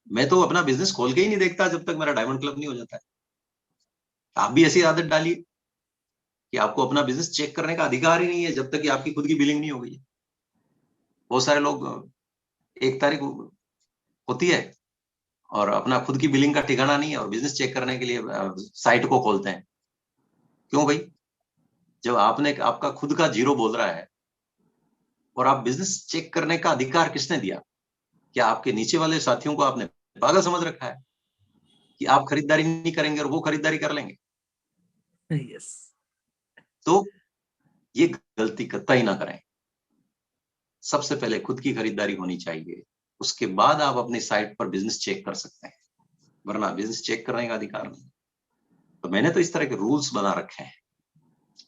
मैं तो अपना बिजनेस खोल के ही नहीं देखता जब तक मेरा डायमंड क्लब नहीं हो जाता है। आप भी ऐसी आदत डालिए कि आपको अपना बिजनेस चेक करने का अधिकार ही नहीं है जब तक कि आपकी खुद की बिलिंग नहीं हो गई। बहुत सारे लोग 1 तारीख होती है और अपना खुद की बिलिंग का ठिकाना नहीं है और बिजनेस चेक करने के लिए साइट को खोलते हैं। क्यों भाई? जब आपने आपका खुद का जीरो बोल रहा है और आप बिजनेस चेक करने का अधिकार किसने दिया? क्या आपके नीचे वाले साथियों को आपने पागल समझ रखा है कि आप खरीदारी नहीं करेंगे और वो खरीदारी कर लेंगे? यस। तो ये गलती कतई ना करें। सबसे पहले खुद की खरीदारी होनी चाहिए, उसके बाद आप अपनी साइट पर बिजनेस चेक कर सकते हैं, वरना बिजनेस चेक करने का अधिकार नहीं। तो मैंने तो इस तरह के रूल्स बना रखे हैं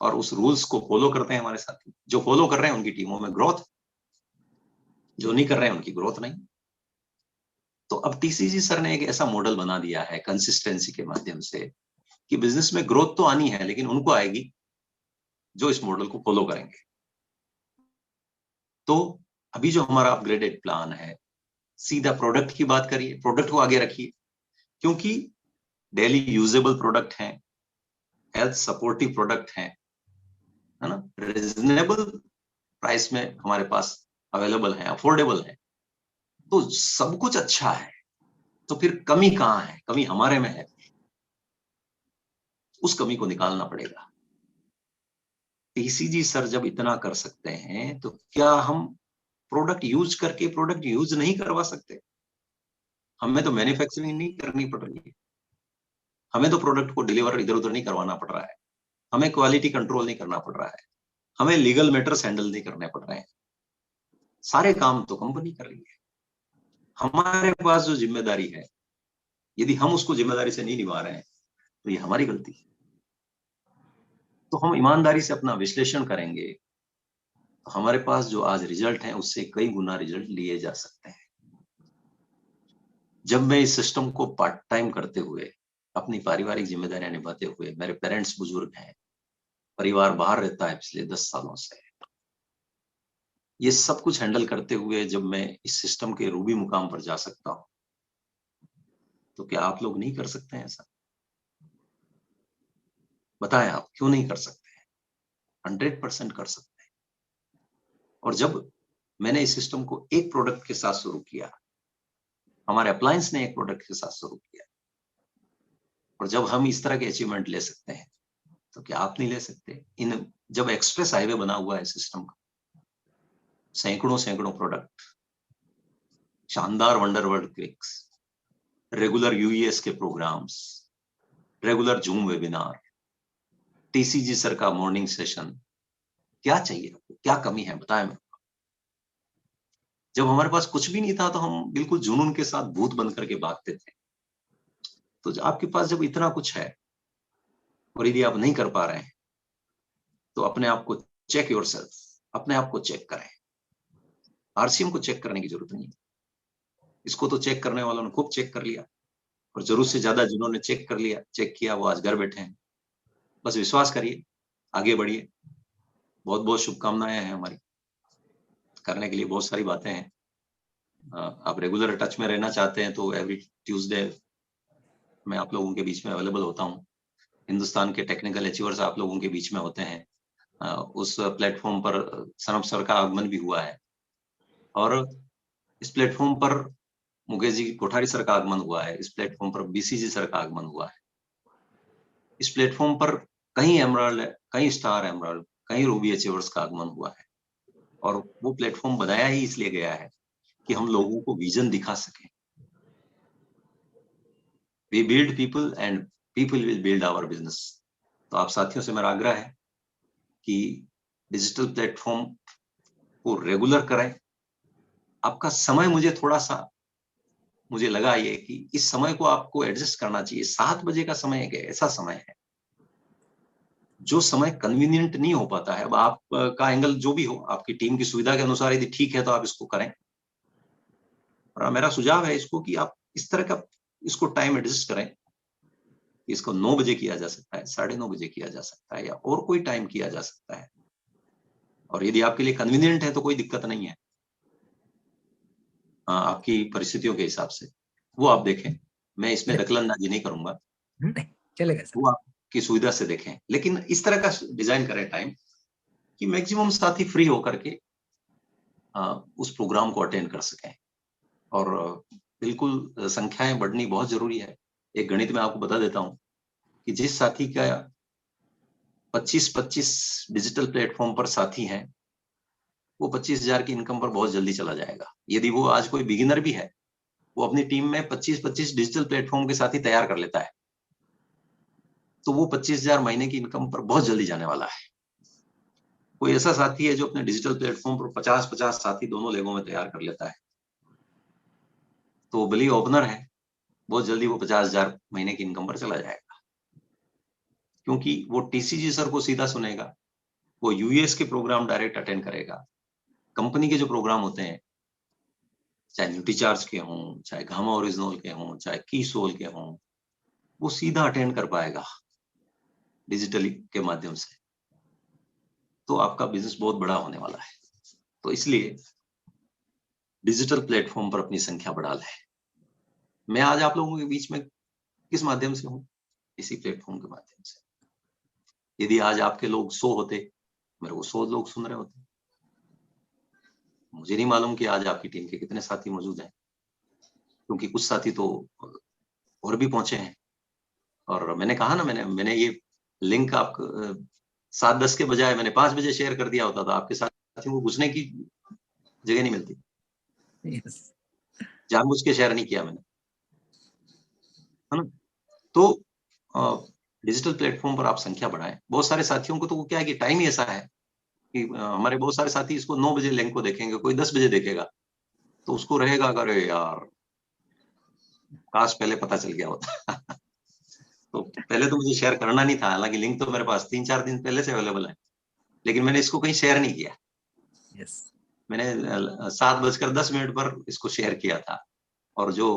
और उस रूल्स को फॉलो करते हैं हमारे साथी। जो फॉलो कर रहे हैं उनकी टीमों में ग्रोथ, जो नहीं कर रहे हैं उनकी ग्रोथ नहीं। तो अब टीसीजी सर ने एक ऐसा मॉडल बना दिया है कंसिस्टेंसी के माध्यम से कि बिजनेस में ग्रोथ तो आनी है, लेकिन उनको आएगी जो इस मॉडल को फॉलो करेंगे। तो अभी जो हमारा अपग्रेडेड प्लान है, सीधा प्रोडक्ट की बात करिए, प्रोडक्ट को आगे रखिए, क्योंकि डेली यूजेबल प्रोडक्ट हैं, हेल्थ सपोर्टिव प्रोडक्ट हैं, है ना, रिजनेबल प्राइस में हमारे पास अवेलेबल है, अफोर्डेबल है, तो सब कुछ अच्छा है। तो फिर कमी कहाँ है? कमी हमारे में है, उस कमी को निकालना पड़ेगा। टीसीजी सर जब इतना कर सकते हैं तो क्या हम प्रोडक्ट यूज करके प्रोडक्ट यूज नहीं करवा सकते? हमें तो मैन्युफैक्चरिंग नहीं करनी पड़ रही है, हमें तो प्रोडक्ट को डिलीवर इधर उधर नहीं करवाना पड़ रहा है, हमें क्वालिटी कंट्रोल नहीं करना पड़ रहा है, हमें लीगल मैटर्स हैंडल नहीं करने पड़ रहे हैं। सारे काम तो कंपनी कर रही है। हमारे पास जो जिम्मेदारी है, यदि हम उसको जिम्मेदारी से नहीं निभा रहे हैं तो ये हमारी गलती है। तो हम ईमानदारी से अपना विश्लेषण करेंगे तो हमारे पास जो आज रिजल्ट है उससे कई गुना रिजल्ट लिए जा सकते हैं। जब मैं इस सिस्टम को पार्ट टाइम करते हुए, अपनी पारिवारिक जिम्मेदारियां निभाते हुए, मेरे पेरेंट्स बुजुर्ग हैं, परिवार बाहर रहता है पिछले 10 सालों से, ये सब कुछ हैंडल करते हुए जब मैं इस सिस्टम के रूबी मुकाम पर जा सकता हूं, तो क्या आप लोग नहीं कर सकते हैं ऐसा? बताएं, आप क्यों नहीं कर सकते हैं? 100% कर सकते हैं। और जब मैंने इस सिस्टम को एक प्रोडक्ट के साथ शुरू किया, हमारे अप्लायंस ने एक प्रोडक्ट के साथ शुरू किया, और जब हम इस तरह के अचीवमेंट ले सकते हैं तो क्या आप नहीं ले सकते? इन जब एक्सप्रेस हाईवे बना हुआ है सिस्टम का, सैकड़ों सैकड़ों प्रोडक्ट, शानदार wonder world quizzes, regular US के programs, regular Zoom webinar, TCG sir का मॉर्निंग सेशन, क्या चाहिए आपको? क्या कमी है? बताएं मेरे को। जब हमारे पास कुछ भी नहीं था तो हम बिल्कुल जुनून के साथ भूत बन करके भागते थे। तो आपके पास जब इतना कुछ है और यदि आप नहीं कर पा रहे हैं तो अपने आप को चेक योरसेल्फ, अपने आप को चेक करें। आरसीएम को चेक करने की जरूरत नहीं है, इसको तो चेक करने वालों ने खूब चेक कर लिया, और जरूरत से ज्यादा जिन्होंने चेक किया वो आज घर बैठे हैं। बस विश्वास करिए, आगे बढ़िए। बहुत बहुत शुभकामनाएं हैं हमारी, करने के लिए बहुत सारी बातें हैं। आप रेगुलर टच में रहना चाहते हैं तो एवरी ट्यूसडे मैं आप लोगों के बीच में अवेलेबल होता हूँ। हिंदुस्तान के टेक्निकल अचीवर्स आप लोगों के बीच में होते हैं। उस प्लेटफॉर्म पर सनम सर का आगमन भी हुआ है, और इस प्लेटफॉर्म पर मुकेश जी कोठारी सर का आगमन हुआ है, इस प्लेटफॉर्म पर बीसीजी सर का आगमन हुआ है, इस प्लेटफॉर्म पर कई एमराल्ड, कई स्टार एमराल्ड, कई रूबी अचीवर्स का आगमन हुआ है। और वो प्लेटफॉर्म बनाया ही इसलिए गया है कि हम लोगों को विजन दिखा सकें। We build people and people will build our business। तो आप साथियों से मेरा आग्रह है कि डिजिटल प्लेटफॉर्म को रेगुलर करें। आपका समय मुझे लगा ये कि इस समय को आपको एडजस्ट करना चाहिए। 7 बजे का समय एक ऐसा समय है जो समय कन्वीनियंट नहीं हो पाता है। अब आपका एंगल जो भी हो, आपकी टीम की सुविधा के अनुसार यदि ठीक है तो आप इसको करें, और मेरा सुझाव है इसको कि आप इस तरह का इसको टाइम एडजस्ट करें। इसको 9 बजे किया जा सकता है, 9:30 बजे किया जा सकता है, या और कोई टाइम किया जा सकता है। और यदि आपके लिए कन्वीनियंट है तो कोई दिक्कत नहीं है, आपकी परिस्थितियों के हिसाब से वो आप देखें। मैं इसमें दखलंदाजी नहीं करूंगा, चलेगा सर। वो आपकी सुविधा से देखें, लेकिन इस तरह का डिजाइन करें टाइम कि मैक्सिमम साथी फ्री होकर के उस प्रोग्राम को अटेंड कर सकें। और बिल्कुल संख्याएं बढ़नी बहुत जरूरी है। एक गणित में आपको बता देता हूं कि जिस साथी का 25-25 डिजिटल प्लेटफॉर्म पर साथी हैं, वो 25,000 की इनकम पर बहुत जल्दी चला जाएगा। यदि वो आज कोई बिगिनर भी है, वो अपनी टीम में 25-25 डिजिटल प्लेटफॉर्म के साथी तैयार कर लेता है, तो वो 25,000 महीने की इनकम पर बहुत जल्दी जाने वाला है। कोई ऐसा साथी है जो अपने डिजिटल प्लेटफॉर्म पर 50-50 साथी दोनों लेगों में तैयार कर लेता है, तो भले ओपनर है, बहुत जल्दी वो 50,000 महीने की इनकम पर चला जाएगा, क्योंकि वो टीसीजी सर को सीधा सुनेगा, वो यूएस के प्रोग्राम डायरेक्ट अटेंड करेगा। कंपनी के जो प्रोग्राम होते हैं, चाहे न्यूट्रीचार्ज के हों, चाहे गामा ओरिजिनल के हों, चाहे कीसोल के हों, वो सीधा अटेंड कर पाएगा डिजिटली के माध्यम से। तो आपका बिजनेस बहुत बड़ा होने वाला है। तो इसलिए डिजिटल प्लेटफॉर्म पर अपनी संख्या बढ़ा लें। मैं आज आप लोगों के बीच में किस माध्यम से हूं? इसी प्लेटफॉर्म के माध्यम से। यदि आज आपके लोग 100 होते, मेरे को 100 लोग सुन रहे होते। मुझे नहीं मालूम कि आज आपकी टीम के कितने साथी मौजूद हैं, क्योंकि कुछ साथी तो और भी पहुंचे हैं। और मैंने कहा ना, मैंने ये लिंक आपको 7-10 के बजाय मैंने 5 बजे शेयर कर दिया होता था, आपके साथियों को घुसने की जगह नहीं मिलती। Yes. जानबूझ के शेयर नहीं किया मैंने, है ना। तो डिजिटल प्लेटफॉर्म पर आप संख्या बढ़ाएं। बहुत सारे साथियों को तो वो क्या है कि टाइम ही ऐसा है कि हमारे बहुत सारे साथी इसको 9 बजे लिंक को देखेंगे, कोई 10 बजे देखेगा, तो उसको रहेगा अरे यार काश पहले पता चल गया होता। तो पहले तो मुझे शेयर करना नहीं था, हालांकि लिंक तो मेरे पास 3-4 दिन पहले से अवेलेबल है, लेकिन मैंने इसको कहीं शेयर नहीं किया। Yes. मैंने 7:10 पर इसको शेयर किया था, और जो